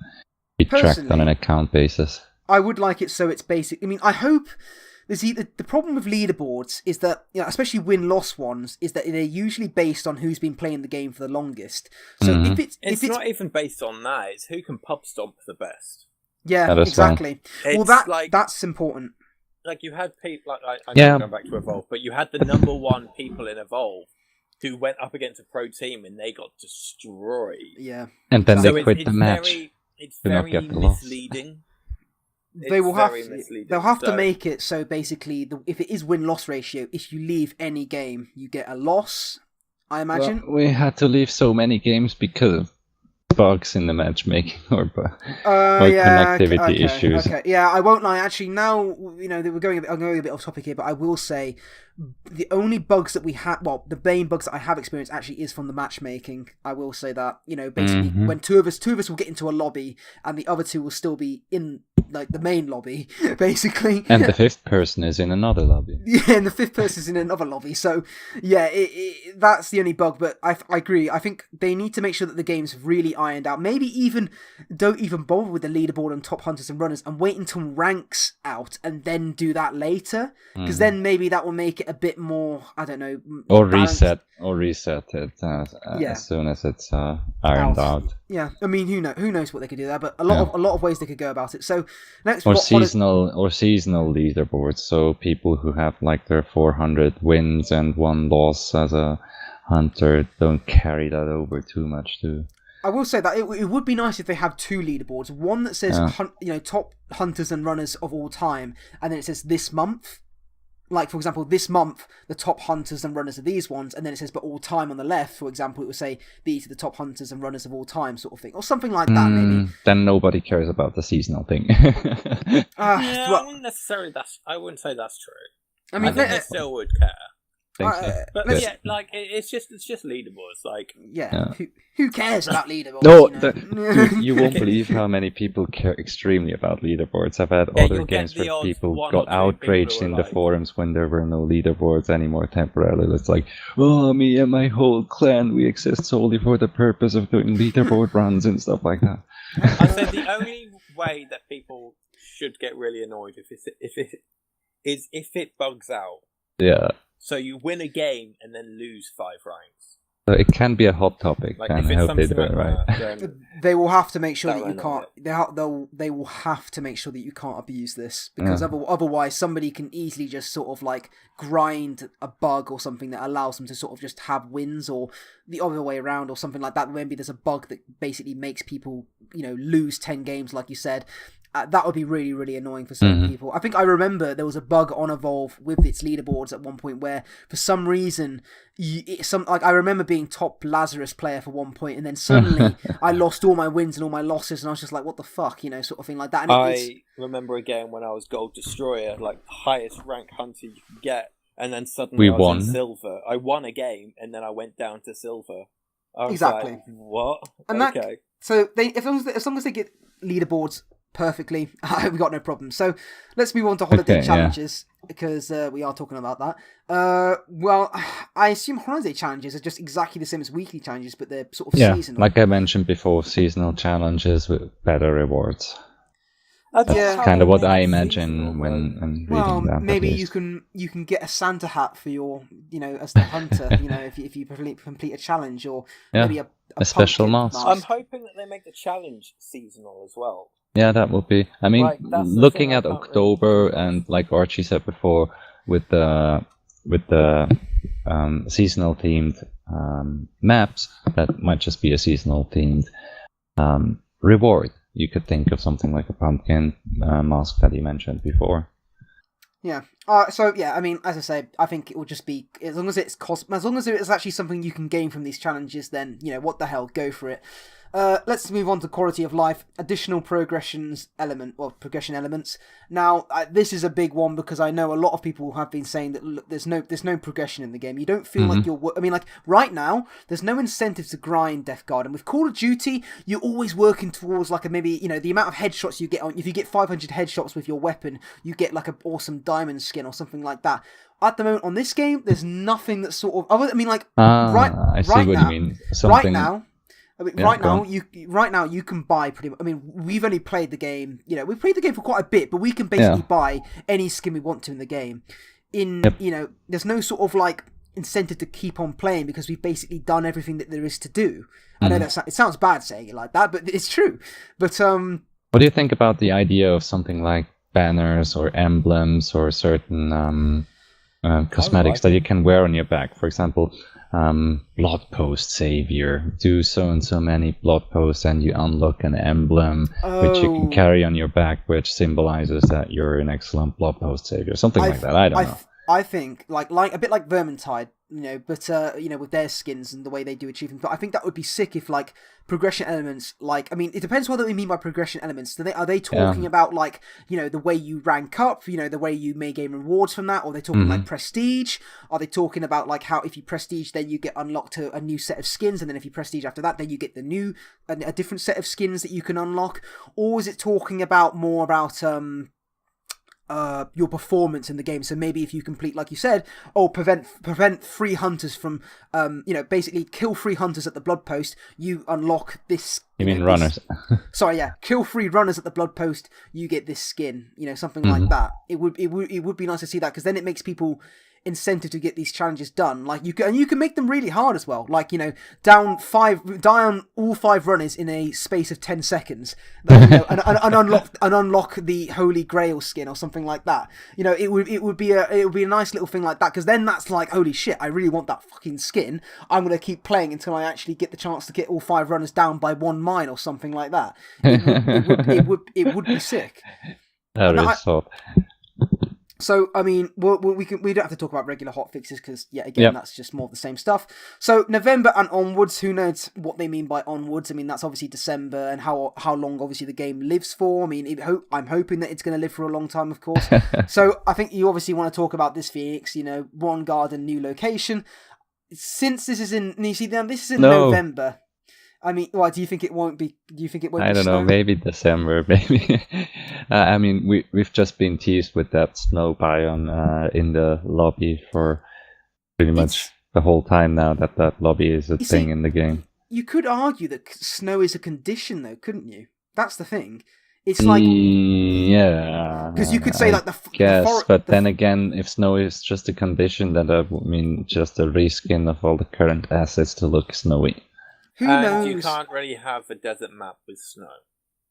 be tracked on an account basis. I would like it so it's basic. I mean, I hope the problem with leaderboards is that, especially win-loss ones, is that they're usually based on who's been playing the game for the longest. So if it's not even based on that, it's who can pub stomp the best. Yeah, exactly. Well, that's important. Like you had people, I'm going back to Evolve, but you had the number one people in Evolve who went up against a pro team and they got destroyed. Yeah, and then they quit the match. It's very misleading. They'll have to make it so basically, if it is win-loss ratio, if you leave any game, you get a loss, I imagine. Well, we had to leave so many games because of bugs in the matchmaking or connectivity issues. Okay, yeah, I won't lie. Actually, now, I'm going a bit off topic here, but I will say the only bugs that we have, the main bugs that I have experienced actually is from the matchmaking. I will say that, basically when two of us will get into a lobby and the other two will still be in like the main lobby, basically. And the fifth person is in another lobby. Yeah, and the fifth person is in another lobby. So, yeah, that's the only bug, but I agree. I think they need to make sure that the game's really ironed out. Maybe don't even bother with the leaderboard and top hunters and runners and wait until ranks out and then do that later. Because then maybe that will make it a bit more, I don't know. Or reset it as soon as it's ironed out. Yeah, I mean, who knows what they could do there, but a lot of ways they could go about it. So next, seasonal leaderboards. So people who have like their 400 wins and 1 loss as a hunter don't carry that over too much too. I will say that it would be nice if they have 2 leaderboards. One that says top hunters and runners of all time, and then it says this month. Like, for example, this month, the top hunters and runners are these ones, and then it says, but all time on the left, for example, it would say, these are the top hunters and runners of all time, sort of thing. Or something like that, maybe. Then nobody cares about the seasonal thing. I wouldn't say that's true. I mean, they still would care. But it's just leaderboards. Like, who cares about leaderboards? No, dude, you won't believe how many people care extremely about leaderboards. I've had other games where people got outraged in the forums when there were no leaderboards anymore temporarily. It's like, me and my whole clan, we exist solely for the purpose of doing leaderboard runs and stuff like that. I said the only way that people should get really annoyed if it bugs out. Yeah. So you win a game and then lose 5 ranks. So it can be a hot topic. Like, and I hope they do it right. They will have to make sure that you can't. They will have to make sure that you can't abuse this, because otherwise somebody can easily just sort of like grind a bug or something that allows them to sort of just have wins, or the other way around, or something like that. Maybe there's a bug that basically makes people lose 10 games, like you said. That would be really, really annoying for certain people. I think I remember there was a bug on Evolve with its leaderboards at one point where, for some reason, I remember being top Lazarus player for one point, and then suddenly I lost all my wins and all my losses, and I was just like, "What the fuck?" Sort of thing like that. And I remember a game when I was Gold Destroyer, like highest rank hunter you could get, and then suddenly I was in silver. I won a game, and then I went down to silver. I was like, what? And okay. So as long as they get leaderboards perfectly, we've got no problem. So let's move on to holiday challenges, because we are talking about that. Well, I assume holiday challenges are just exactly the same as weekly challenges, but they're sort of seasonal. Like I mentioned before, seasonal challenges with better rewards. That's kind of what I imagine when reading that. Maybe you can get a Santa hat for your, as the hunter, if you complete a challenge, or maybe a special mask. I'm hoping that they make the challenge seasonal as well. Yeah, that would be. I mean, looking at October and like Archie said before, with the seasonal themed maps, that might just be a seasonal themed reward. You could think of something like a pumpkin mask that you mentioned before. Yeah. I mean, as I say, I think it will just be, as long as it's actually something you can gain from these challenges, then what the hell, go for it. Let's move on to quality of life, additional progression elements. Now, this is a big one, because I know a lot of people have been saying that, look, there's no progression in the game. You don't feel like you're. I mean, like right now, there's no incentive to grind Death Guard, and with Call of Duty, you're always working towards like maybe the amount of headshots you get on. If you get 500 headshots with your weapon, you get like an awesome diamond skin or something like that. At the moment on this game, there's nothing that's sort of. I mean, like I see what you mean. Right now. I mean, right now you can buy pretty much. I mean, we've only played the game. We've played the game for quite a bit, but we can basically buy any skin we want to in the game. There's no sort of like incentive to keep on playing because we've basically done everything that there is to do. I know it sounds bad saying it like that, but it's true. But what do you think about the idea of something like banners or emblems or certain cosmetics that you can wear on your back? For example, blood post savior. Do so and so many blood posts, and you unlock an emblem which you can carry on your back, which symbolizes that you're an excellent blood post savior. Something like that. I don't know. I think like a bit like Vermintide, but with their skins and the way they do achievements. But I think that would be sick if like progression elements, like, I mean, it depends what we mean by progression elements. Are they talking about like, the way you rank up, the way you may gain rewards from that, or are they talking like prestige? Are they talking about like how if you prestige, then you get unlocked a new set of skins, and then if you prestige after that, then you get a different set of skins that you can unlock? Or is it talking about more about your performance in the game? So maybe if you complete, like you said, prevent free hunters from basically kill free hunters at the blood post, you unlock this. You mean runners? Sorry, yeah, kill free runners at the blood post, you get this skin, something like that. It would be nice to see that, because then it makes people incentive to get these challenges done. Like you can make them really hard as well. Like down all 5 runners in a space of 10 seconds, and unlock the Holy Grail skin or something like that. It would be a nice little thing like that, because then that's like, holy shit, I really want that fucking skin. I'm gonna keep playing until I actually get the chance to get all 5 runners down by 1 mine or something like that. It would be sick. That is so. So, I mean, we don't have to talk about regular hotfixes because, that's just more of the same stuff. So, November and onwards, who knows what they mean by onwards? I mean, that's obviously December, and how long, obviously, the game lives for. I mean, I'm hoping that it's going to live for a long time, of course. So, I think you obviously want to talk about this Phoenix, one garden, new location. Since this is in November. I mean, why do you think it won't be? Do you think it won't? I don't know. Maybe December. Maybe. I mean, we've just been teased with that snow biome in the lobby for pretty much the whole time now. That lobby is a thing in the game. You could argue that snow is a condition, though, couldn't you? That's the thing. It's like because you could say like then again, if snow is just a condition, then that would mean just a reskin of all the current assets to look snowy. Who knows? You can't really have a desert map with snow.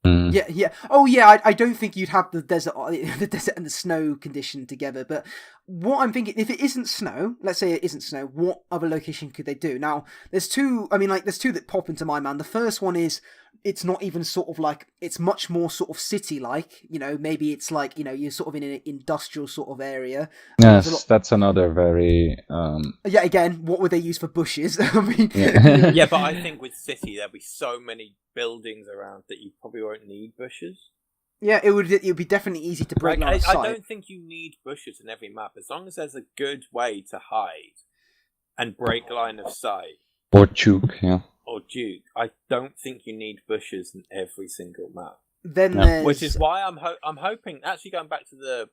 Yeah. Oh, yeah. I don't think you'd have the desert and the snow condition together. But what I'm thinking, if it isn't snow, let's say it isn't snow, what other location could they do? Now, there's two. I mean, like, there's 2 that pop into my mind. The first one is it's not even sort of like, it's much more sort of city-like. Maybe it's like, you're sort of in an industrial sort of area. Yes, that's another very. Yeah. Again, what would they use for bushes? I mean, yeah, but I think with city there'll be so many buildings around that you probably won't need bushes. Yeah, it would be definitely easy to break line of sight. I don't think you need bushes in every map, as long as there's a good way to hide and break line of sight. Or juke, yeah. Or juke. I don't think you need bushes in every single map. Then there's... Which is why I'm hoping, actually going back to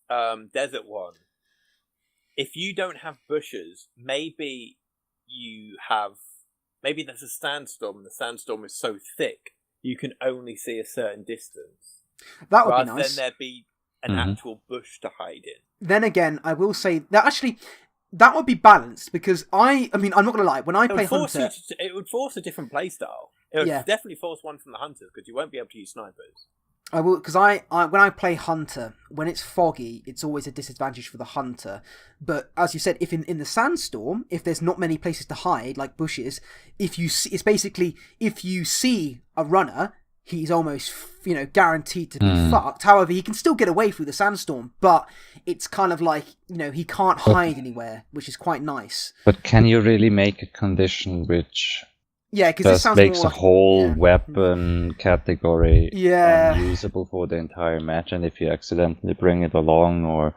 the desert one, if you don't have bushes, maybe there's a sandstorm, and the sandstorm is so thick you can only see a certain distance. That would be nice. Then there'd be an actual bush to hide in. Then again, I will say that actually that would be balanced, because I mean, I'm not gonna lie, when I play Hunter, it would force a different playstyle. It would definitely force one from the Hunters, because you won't be able to use snipers. I will, because I when I play Hunter, when it's foggy, it's always a disadvantage for the Hunter. But as you said, if in the sandstorm, if there's not many places to hide, like bushes, if you see a runner, he's almost guaranteed to be fucked. However, he can still get away through the sandstorm, but it's kind of like he can't hide anywhere, which is quite nice. But can you really make a condition which? Yeah, because it sounds makes more a whole weapon category unusable for the entire match, and if you accidentally bring it along or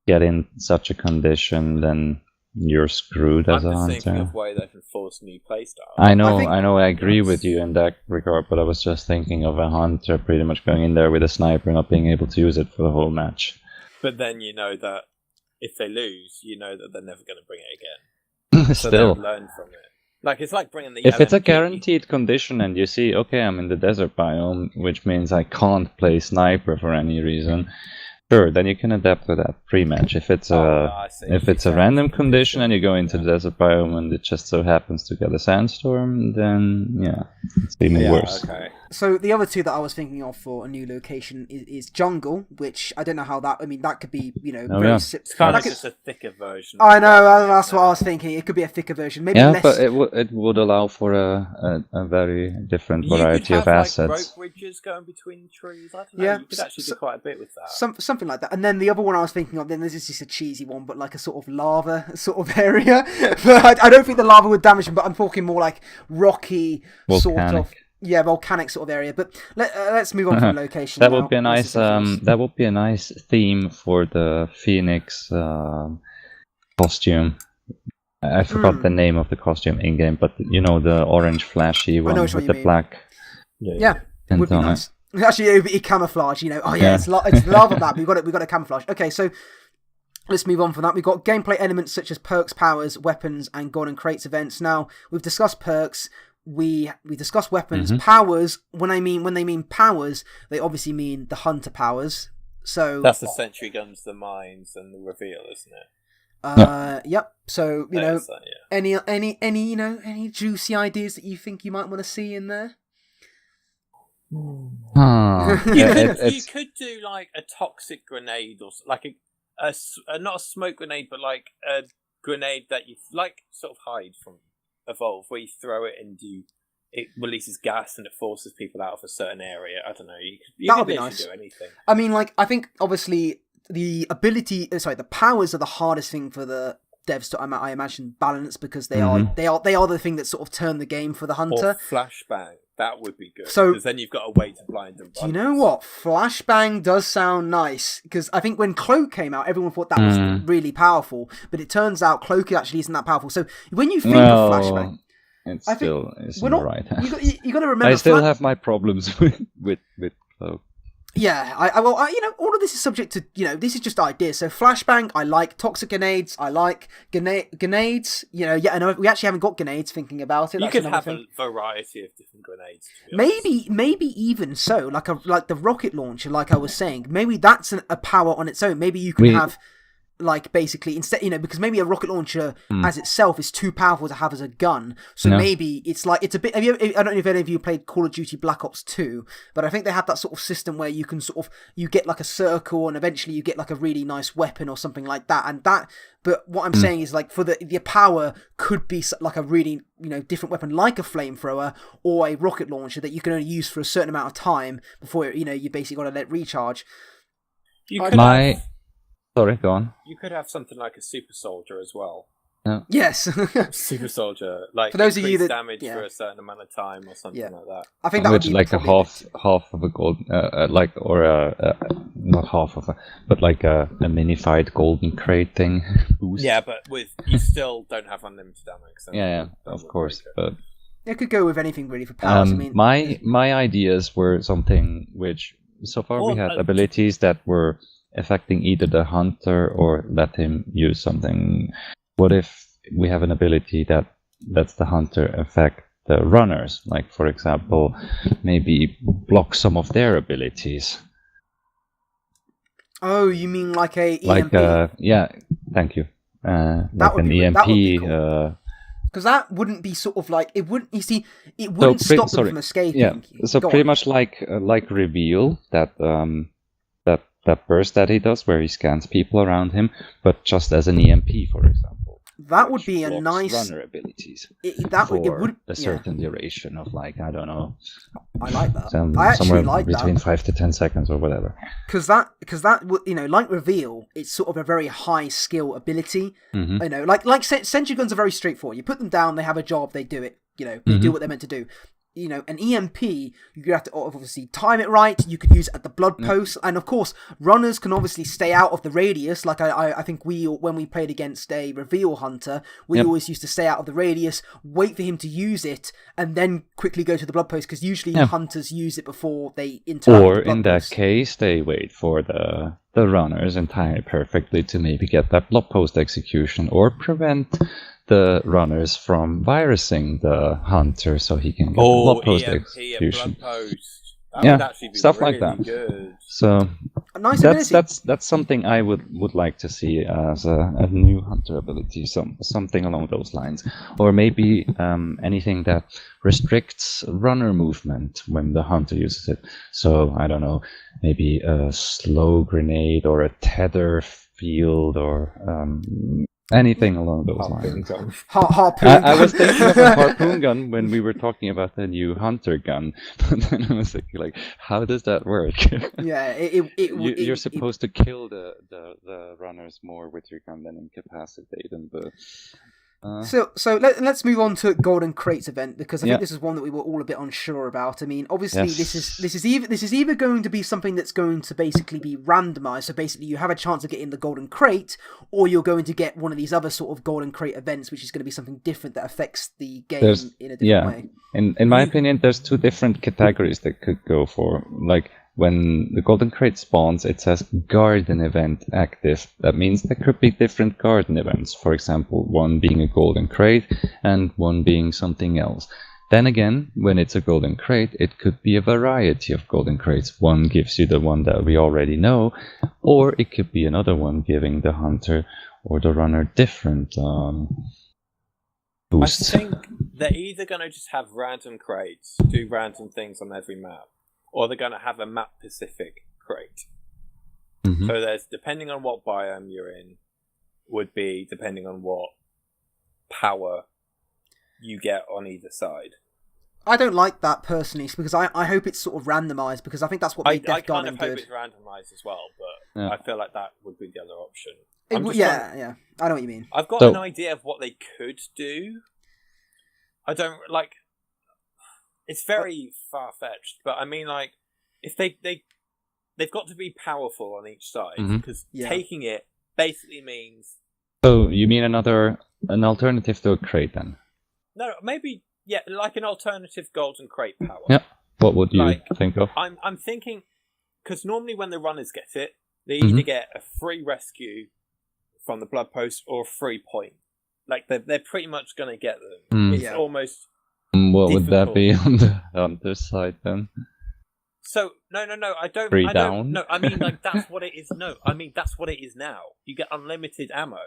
get in such a condition, then you're screwed as a hunter. I'm just thinking of a way they can force new playstyles. I know, I agree with you in that regard, but I was just thinking of a hunter pretty much going in there with a sniper and not being able to use it for the whole match. But then you know that if they lose, you know that they're never going to bring it again. Still. So they'll learn from it. Like, it's like bringing the If it's a LMP. guaranteed condition and you see, okay, I'm in the desert biome, which means I can't play sniper for any reason, sure, then you can adapt to that pre-match. If it's a random condition and you go into the desert biome and it just so happens to get a sandstorm, then it's even worse. Okay. So the other two that I was thinking of for a new location is jungle, which I don't know how that. I mean, that could be It's kind of just a thicker version. I know, that's what I was thinking. It could be a thicker version, maybe less. But it would allow for a very different variety of assets. Like, rope bridges going between trees. I don't know. You could actually do quite a bit with that. Something like that. And then the other one I was thinking of, then this is just a cheesy one, but like a sort of lava sort of area. But I don't think the lava would damage them, but I'm talking more like rocky volcanic. sort of. Yeah, volcanic sort of area. But let's move on to the location. That would be a nice. That would be a nice theme for the Phoenix costume. I forgot the name of the costume in game, but the orange flashy one with the black. Yeah, it would be nice. Actually, it would be camouflage. It's lava that we've got to camouflage. Okay, so. Let's move on from that. We've got gameplay elements such as perks, powers, weapons, and golden crates events. Now we've discussed perks. We discussed weapons, powers. When they mean powers, they obviously mean the hunter powers. So that's the sentry guns, the mines, and the reveal, isn't it? Yep. So any juicy ideas that you think you might want to see in there? You could do like a toxic grenade or like a not a smoke grenade, but like a grenade that you like sort of hide from Evolve, where you throw it and it releases gas and it forces people out of a certain area. I don't know. You could be nice. Do anything. I mean, like, I think obviously the powers are the hardest thing for the devs to, I imagine, balance, because they are the thing that sort of turn the game for the hunter. Or flashbang. That would be good. So, because then you've got a way to blind them. Do you know what? Flashbang does sound nice, because I think when Cloak came out, everyone thought that was really powerful, but it turns out Cloak actually isn't that powerful. So when you think of flashbang, it's still right. You got to remember. I still have my problems with Cloak. Yeah, all of this is subject to, this is just ideas. So flashbang, I like. Toxic grenades, I like. Grenades, we actually haven't got grenades. Thinking about it, you could have a variety of different grenades. Maybe even so, like the rocket launcher, like I was saying. Maybe that's a power on its own. Maybe you can have. Like, basically, instead, because maybe a rocket launcher as itself is too powerful to have as a gun. So maybe it's like, it's a bit. I don't know if any of you played Call of Duty Black Ops 2, but I think they have that sort of system where you can you get like a circle and eventually you get like a really nice weapon or something like that. But what I'm saying is, like, for the power could be like a really, different weapon, like a flamethrower or a rocket launcher that you can only use for a certain amount of time before, you basically got to let it recharge. Sorry, go on. You could have something like a super soldier as well. Yeah. Yes. Super soldier, like, for those of you that damage for a certain amount of time or something like that. I think that would be like a half of a gold, not half of but like a minified golden crate thing boost. Yeah, but you still don't have unlimited ammo. So of course, but it could go with anything really for powers. My ideas were something which so far we had abilities that were affecting either the hunter or let him use something. What if we have an ability that lets the hunter affect the runners? Like, for example, maybe block some of their abilities. Oh, you mean like a EMP? Thank you. Like an EMP. Because that wouldn't be sort of like, it wouldn't. You see, it wouldn't stop them from escaping. Yeah. So pretty much like reveal that burst that he does, where he scans people around him, but just as an EMP, for example. That would be a nice runner abilities. A certain duration of, like, I don't know. I like that. I actually like that. Between 5 to 10 seconds or whatever. Because that would, like reveal, it's sort of a very high skill ability. Like sentry guns are very straightforward. You put them down, they have a job, they do it. They do what they're meant to do. An EMP, you could have to obviously time it right. You could use it at the blood post, and of course, runners can obviously stay out of the radius. Like I think when we played against a reveal hunter, we always used to stay out of the radius, wait for him to use it, and then quickly go to the blood post, because usually hunters use it before they interact. Or with the blood in that post. case, they wait for the runners and time it perfectly to maybe get that blood post execution or prevent the runners from virusing the hunter so he can get the blog post execution. That would actually be stuff really like that. Good. So nice that's something I would like to see as a new hunter ability, something along those lines, or maybe anything that restricts runner movement when the hunter uses it. So I don't know, maybe a slow grenade or a tether field or anything along those lines. Harpoon gun. I was thinking of a harpoon gun when we were talking about the new hunter gun, but then I was thinking, like, how does that work? Yeah, you're supposed to kill the runners more with your gun than incapacitate them, but. So let's move on to Golden Crates event, because I think this is one that we were all a bit unsure about. I mean, obviously this is either going to be something that's going to basically be randomized, so basically you have a chance of getting the Golden Crate, or you're going to get one of these other sort of Golden Crate events, which is going to be something different that affects the game in a different way. In my opinion, there's two different categories that could go for, like, when the Golden Crate spawns, it says Garden Event active. That means there could be different Garden events. For example, one being a Golden Crate and one being something else. Then again, when it's a Golden Crate, it could be a variety of Golden Crates. One gives you the one that we already know, or it could be another one giving the hunter or the runner different boosts. I think they're either going to just have random crates, do random things on every map, or they're going to have a map-specific crate. Mm-hmm. So there's, depending on what biome you're in, would be depending on what power you get on either side. I don't like that personally, because I hope it's sort of randomized, because I think that's what made Death Garden good. I kind of hope it's randomized as well, but I feel like that would be the other option. I know what you mean. I've got an idea of what they could do. I don't like. It's very far-fetched, but I mean, like, if they've got to be powerful on each side, because taking it basically means. So you mean an alternative to a crate then? No, maybe like an alternative Golden Crate power. Yeah. What would you think of? I'm thinking, because normally when the runners get it, they either get a free rescue from the blood post or a free point. Like they're pretty much going to get them. It's almost. What would that be on the hunter side then? So no, I don't. Free I down? don't, no, I mean like that's what it is. No, I mean that's what it is now. You get unlimited ammo.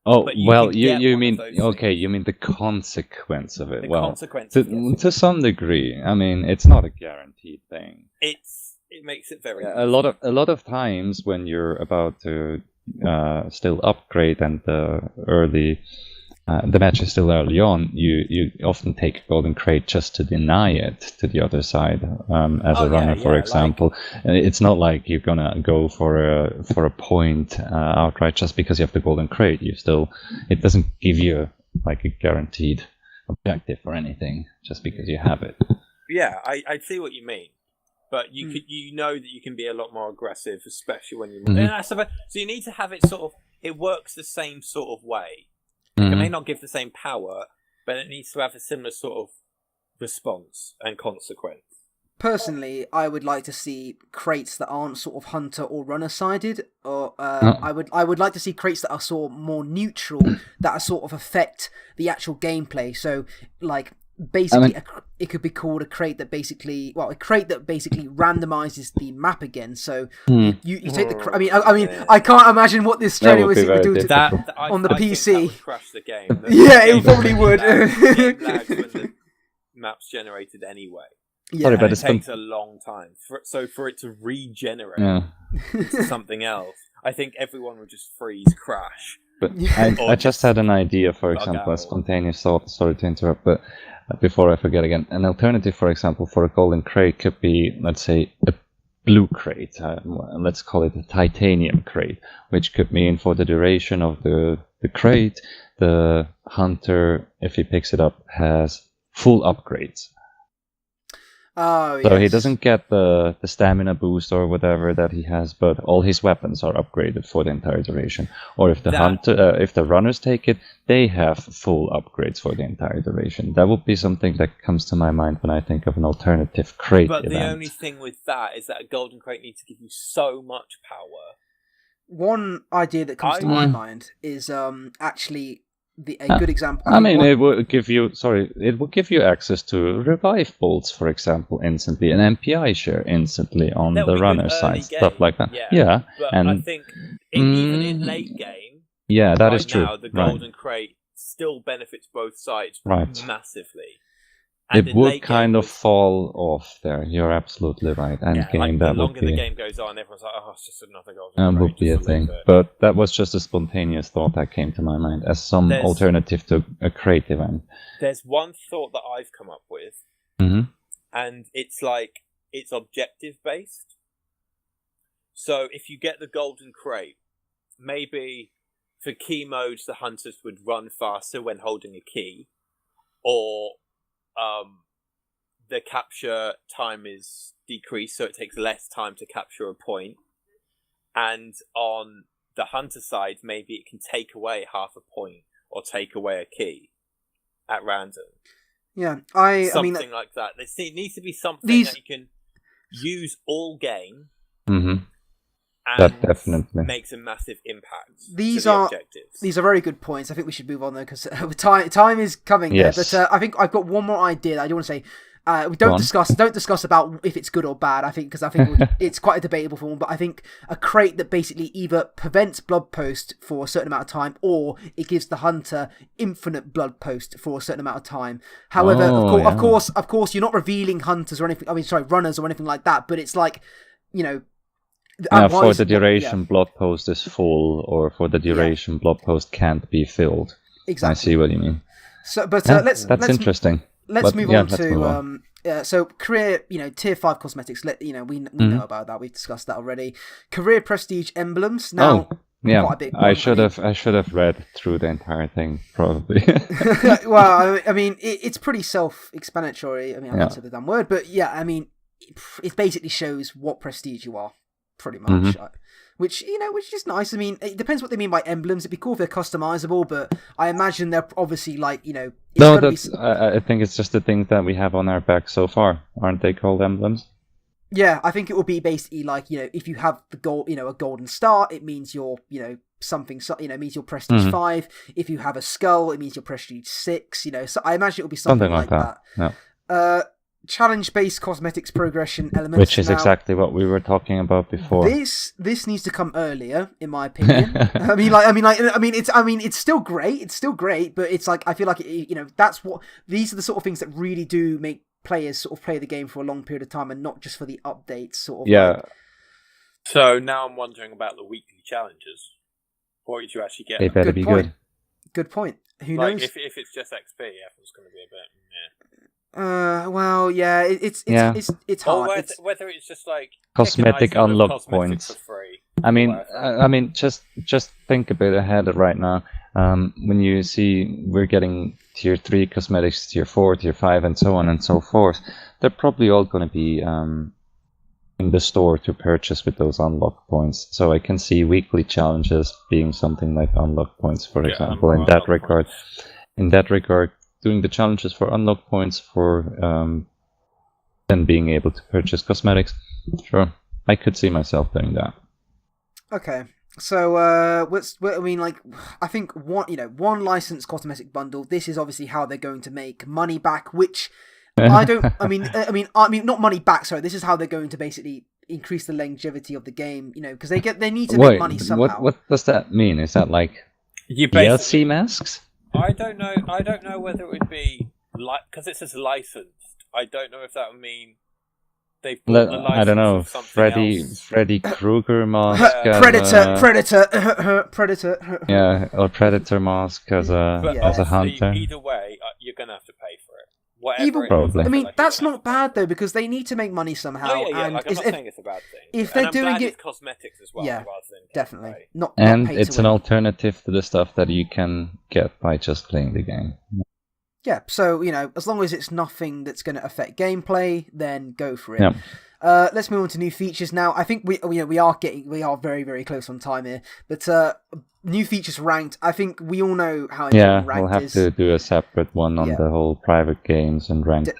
Oh but you mean you mean the consequence of it? Consequence to some degree. I mean, it's not a guaranteed thing. It makes it very. A lot of times when you're about to still upgrade and the match is still early on, you often take a Golden Crate just to deny it to the other side as a runner, for example. It's not like you're gonna go for a point outright just because you have the Golden Crate. It doesn't give you like a guaranteed objective or anything just because you have it. Yeah, I see what you mean. But you know that you can be a lot more aggressive, especially when you're. So you need to have it sort of. It works the same sort of way. It may not give the same power, but it needs to have a similar sort of response and consequence. Personally, I would like to see crates that aren't sort of hunter or runner sided, or I would like to see crates that are sort of more neutral, that are sort of affect the actual gameplay. So, like, basically, it could be called a crate that basically randomizes the map again. So you take the. I mean, I can't imagine what this strenuously would do on the PC. That would crash the game. It probably would. It lags when the map's generated anyway. Yeah, sorry, but it takes a long time for it to regenerate into something else. I think everyone would just freeze, crash. But I just had an idea, for example, a spontaneous thought. Sorry to interrupt, but before I forget again, an alternative, for example, for a Golden Crate could be, let's say, a blue crate. Let's call it a titanium crate, which could mean for the duration of the crate, the hunter, if he picks it up, has full upgrades. Oh, so he doesn't get the stamina boost or whatever that he has, but all his weapons are upgraded for the entire duration. Or if if the runners take it, they have full upgrades for the entire duration. That would be something that comes to my mind when I think of an alternative crate event. But the only thing with that is that a Golden Crate needs to give you so much power. One idea that comes to my mind is actually a good example. It would give you access to revive bolts, for example, instantly, an MPI share instantly on the runner side, stuff like that. Yeah. But and I think even in late game, that is true. Now, the golden crate still benefits both sides massively. And it would kind of fall off there. You're absolutely right. And game, the longer the game goes on, everyone's like, "Oh, it's just another golden crate." That would be a thing. But that was just a spontaneous thought that came to my mind as some alternative to a crate event. There's one thought that I've come up with, and it's objective based. So if you get the golden crate, maybe for key modes, the hunters would run faster when holding a key, or the capture time is decreased, so it takes less time to capture a point. And on the hunter side, maybe it can take away half a point or take away a key at random. Yeah, something like that. It needs to be something that you can use all game. And that definitely makes a massive impact. These to the are objectives. These are very good points. I think we should move on though, because time is coming. Yes. There. But I think I've got one more idea that I do want to say. We don't discuss about if it's good or bad. I think it's quite a debatable one. But I think a crate that basically either prevents blood post for a certain amount of time, or it gives the hunter infinite blood post for a certain amount of time. However, of course, you're not revealing hunters or anything. Runners or anything like that. But it's like, for the duration, blood post is full, or for the duration, blood post can't be filled. Exactly. I see what you mean. So, but that's interesting. Let's move on to so career, tier 5 cosmetics. We know about that. We've discussed that already. Career prestige emblems. Now, quite a big one. I should have read through the entire thing probably. Well, it's pretty self-explanatory. I won't say the damn word, but it basically shows what prestige you are. Pretty much, which is nice. It depends what they mean by emblems. It'd be cool if they're customizable, but I imagine they're obviously I think it's just the things that we have on our back so far. Aren't they called emblems? Yeah, I think it will be basically if you have the gold, a golden star, it means you're something. It means you're prestige 5. If you have a skull, it means you're prestige 6. So I imagine it will be something like that. Yeah. Challenge-based cosmetics progression elements, which is exactly what we were talking about before. This needs to come earlier, in my opinion. It's still great. It's still great, but it's I feel like these are the sort of things that really do make players sort of play the game for a long period of time, and not just for the updates. So now I'm wondering about the weekly challenges. What did you actually get? They better be good. Good point. Who knows? If it's just XP, it's going to be a bit. It's hard. Or whether it's just cosmetic unlock points for free. Just think a bit ahead right now. When you see we're getting tier 3 cosmetics, tier 4, tier 5, and so on and so forth, they're probably all going to be in the store to purchase with those unlock points. So I can see weekly challenges being something like unlock points, for example. In that regard, doing the challenges for unlock points for then being able to purchase cosmetics. Sure, I could see myself doing that. Okay, so I think one licensed cosmetic bundle. This is obviously how they're going to make money back, which I don't. Not money back. Sorry, this is how they're going to basically increase the longevity of the game. Because they need to make money somehow. What does that mean? Is that like DLC masks? I don't know whether it would be because it says licensed. I don't know if that would mean they've bought the license. I don't know. Freddy Krueger mask. Predator. Yeah, or Predator mask as a hunter. Either way, you're gonna have to pay for it. Whatever. That's not bad though, because they need to make money somehow. Oh, yeah. I'm not saying it's a bad thing. If they're doing it, cosmetics as well. Yeah, rather than definitely. And it's an alternative to the stuff that you can get by just playing the game. Yeah, so as long as it's nothing that's going to affect gameplay, then go for it. Yeah. Let's move on to new features now. I think we are very, very close on time here, but new features ranked. I think we all know how important ranked we'll have is. to do a separate one on the whole private games and ranked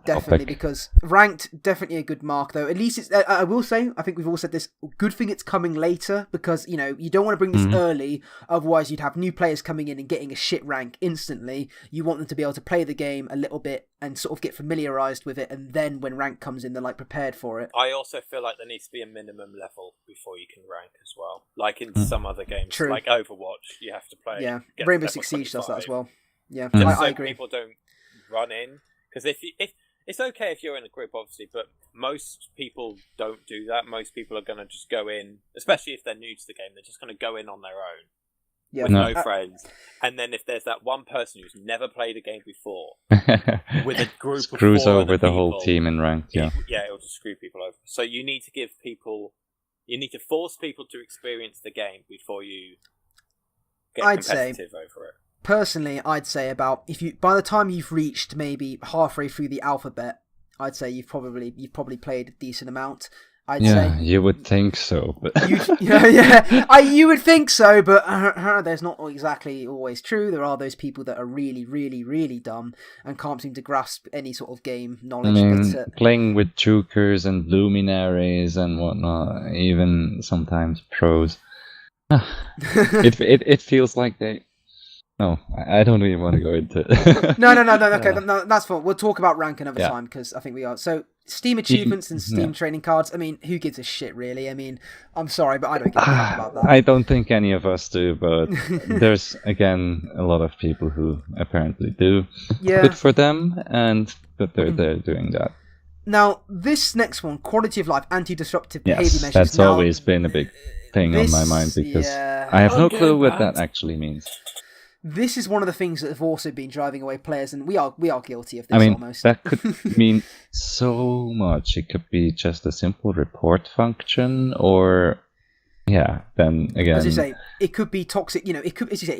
definitely, topic. Because ranked, definitely a good mark, though. At least it's, I will say, I think we've all said this, good thing it's coming later, because, you don't want to bring this early, otherwise you'd have new players coming in and getting a shit rank instantly. You want them to be able to play the game a little bit and sort of get familiarised with it, and then when rank comes in, they're like prepared for it. I also feel like there needs to be a minimum level before you can rank as well. Like in some other games, like Overwatch, you have to play. Yeah, Rainbow Six Siege does that as well. Yeah, I agree. People don't run in, because if it's okay if you're in a group, obviously, but most people don't do that. Most people are going to just go in, especially if they're new to the game. They're just going to go in on their own. With no friends, and then if there's that one person who's never played a game before, with a group screws of 4 over the people, whole team in ranked. It'll just screw people over. So you need to force people to experience the game before you get competitive over it. Personally, I'd say by the time you've reached maybe halfway through the alphabet, I'd say you've probably played a decent amount. I'd say. You would think so, but you would think so, but there's not exactly always true. There are those people that are really, really, really dumb and can't seem to grasp any sort of game knowledge. I mean, playing with jukers and luminaries and whatnot, even sometimes pros, it feels like they. No, I don't even want to go into it. No. Okay, that's fine. We'll talk about rank another time, because I think we are. So, Steam achievements and Steam training cards. I mean, who gives a shit, really? I mean, I'm sorry, but I don't give a fuck about that. I don't think any of us do, but there's, again, a lot of people who apparently do. Yeah. Good for them, but they're doing that. Now, this next one, quality of life, anti-disruptive behavior measures. That's always been a big thing on my mind, because I have no clue what that actually means. This is one of the things that have also been driving away players, and we are guilty of this almost. That could mean so much. It could be just a simple report function, or then again, as you say, it could be toxic. It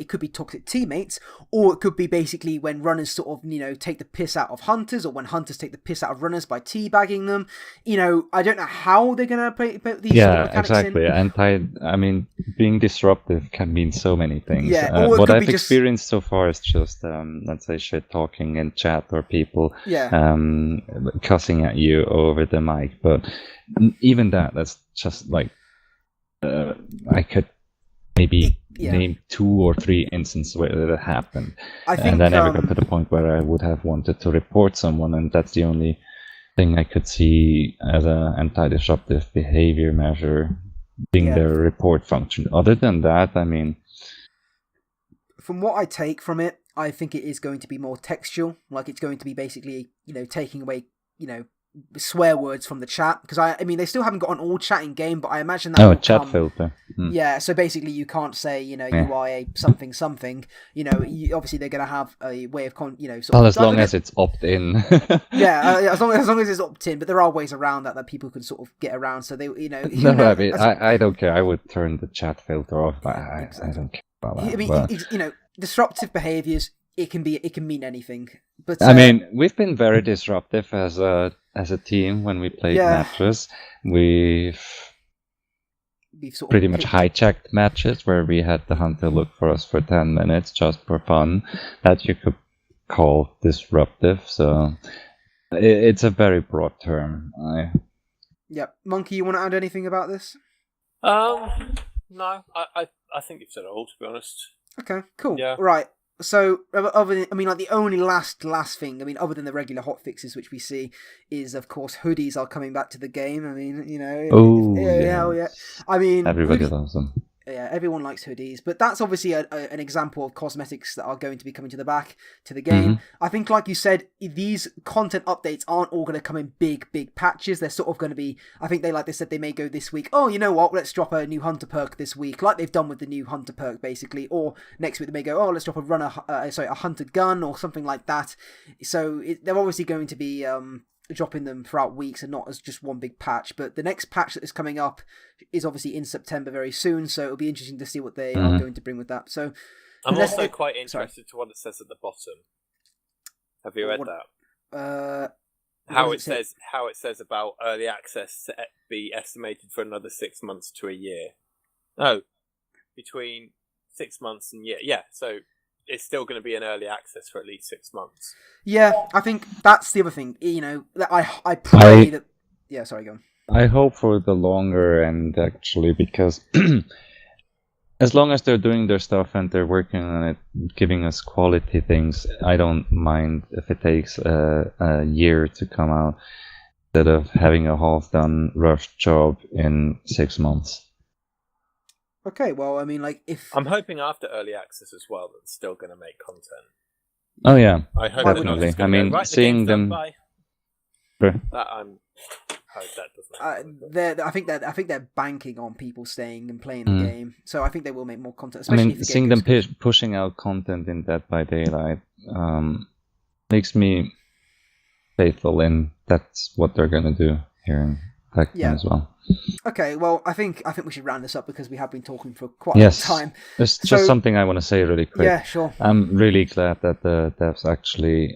could be toxic teammates, or it could be basically when runners sort of take the piss out of hunters, or when hunters take the piss out of runners by teabagging them. I don't know how they're gonna put these. Yeah, sort of exactly. in. I mean, being disruptive can mean so many things. Yeah, what I've experienced so far is just let's say shit talking in chat, or people cussing at you over the mic. But even that's just like. I could maybe name 2 or 3 instances where that happened. And I never got to the point where I would have wanted to report someone, and that's the only thing I could see as an anti-disruptive behavior measure being their report function. Other than that, I mean... From what I take from it, I think it is going to be more textual. Like, it's going to be basically, taking away, swear words from the chat, because I mean they still haven't got an all chat in game, but I imagine that will chat come. Filter. Yeah, so basically you can't say you are a something. Obviously they're going to have a way of as long as it's opt in. As long as it's opt in, but there are ways around that people can sort of get around. So they I don't care. I would turn the chat filter off. I don't care about that. I mean, disruptive behaviors. It can mean anything. But I mean, we've been very disruptive as a team when we played matches. We've sort of pretty much hijacked matches where we had the hunter look for us for 10 minutes just for fun. That you could call disruptive. So it's a very broad term. Monkey, you want to add anything about this? No, I think you've said it all, to be honest. Okay, cool. Yeah. Right. So, the only last thing, other than the regular hotfixes which we see, is of course hoodies are coming back to the game. I mean, I mean, everybody loves them. Yeah, everyone likes hoodies, but that's obviously an example of cosmetics that are going to be coming to the game. Mm-hmm. I think, like you said, these content updates aren't all going to come in big patches. They're sort of going to be, I think they said they may go this week. Oh, you know what? Let's drop a new hunter perk this week, like they've done with the new hunter perk, basically. Or next week they may go, oh, let's drop a hunted gun or something like that. So they're obviously going to be dropping them throughout weeks and not as just one big patch. But the next patch that is coming up is obviously in September very soon, so it'll be interesting to see what they are going to bring with that. So I'm also quite interested to what it says at the bottom. Have you read that? How it says about early access to be estimated for another 6 months to a year. No, between 6 months, and yeah. So it's still going to be in early access for at least 6 months. Yeah, I think that's the other thing. You know, that I pray that. Yeah, sorry, go on. I hope for the longer end, actually, because as long as they're doing their stuff and they're working on it, giving us quality things, I don't mind if it takes a year to come out instead of having a half-done rushed job in 6 months. Okay, well, I mean, like, if... I'm hoping after early access as well that it's still going to make content. Oh, yeah. I hope definitely. I mean, seeing them... That I'm... hope that doesn't happen. I think they're banking on people staying and playing the game, so I think they will make more content. I Especially mean, if the seeing game them pushing out content in Dead by Daylight makes me faithful in that's what they're gonna do here in Tekken as well. Okay, well, I think we should round this up because we have been talking for quite a long time. There's just something I want to say really quick. Yeah, sure. I'm really glad that the devs actually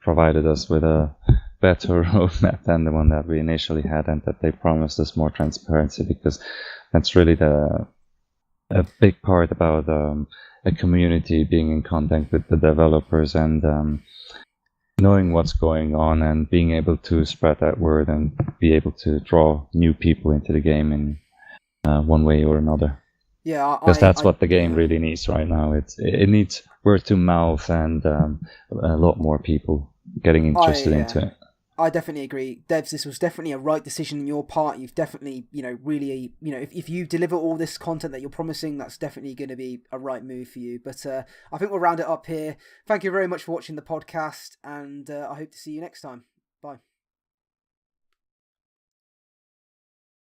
provided us with a better roadmap than the one that we initially had, and that they promised us more transparency, because that's really a big part about a community being in contact with the developers and knowing what's going on and being able to spread that word and be able to draw new people into the game in one way or another. Yeah, because that's what the game really needs right now. It needs word to mouth and a lot more people getting interested into it. I definitely agree. Devs, this was definitely a right decision on your part. You've definitely, really, if you deliver all this content that you're promising, that's definitely going to be a right move for you. But I think we'll round it up here. Thank you very much for watching the podcast, and I hope to see you next time. Bye.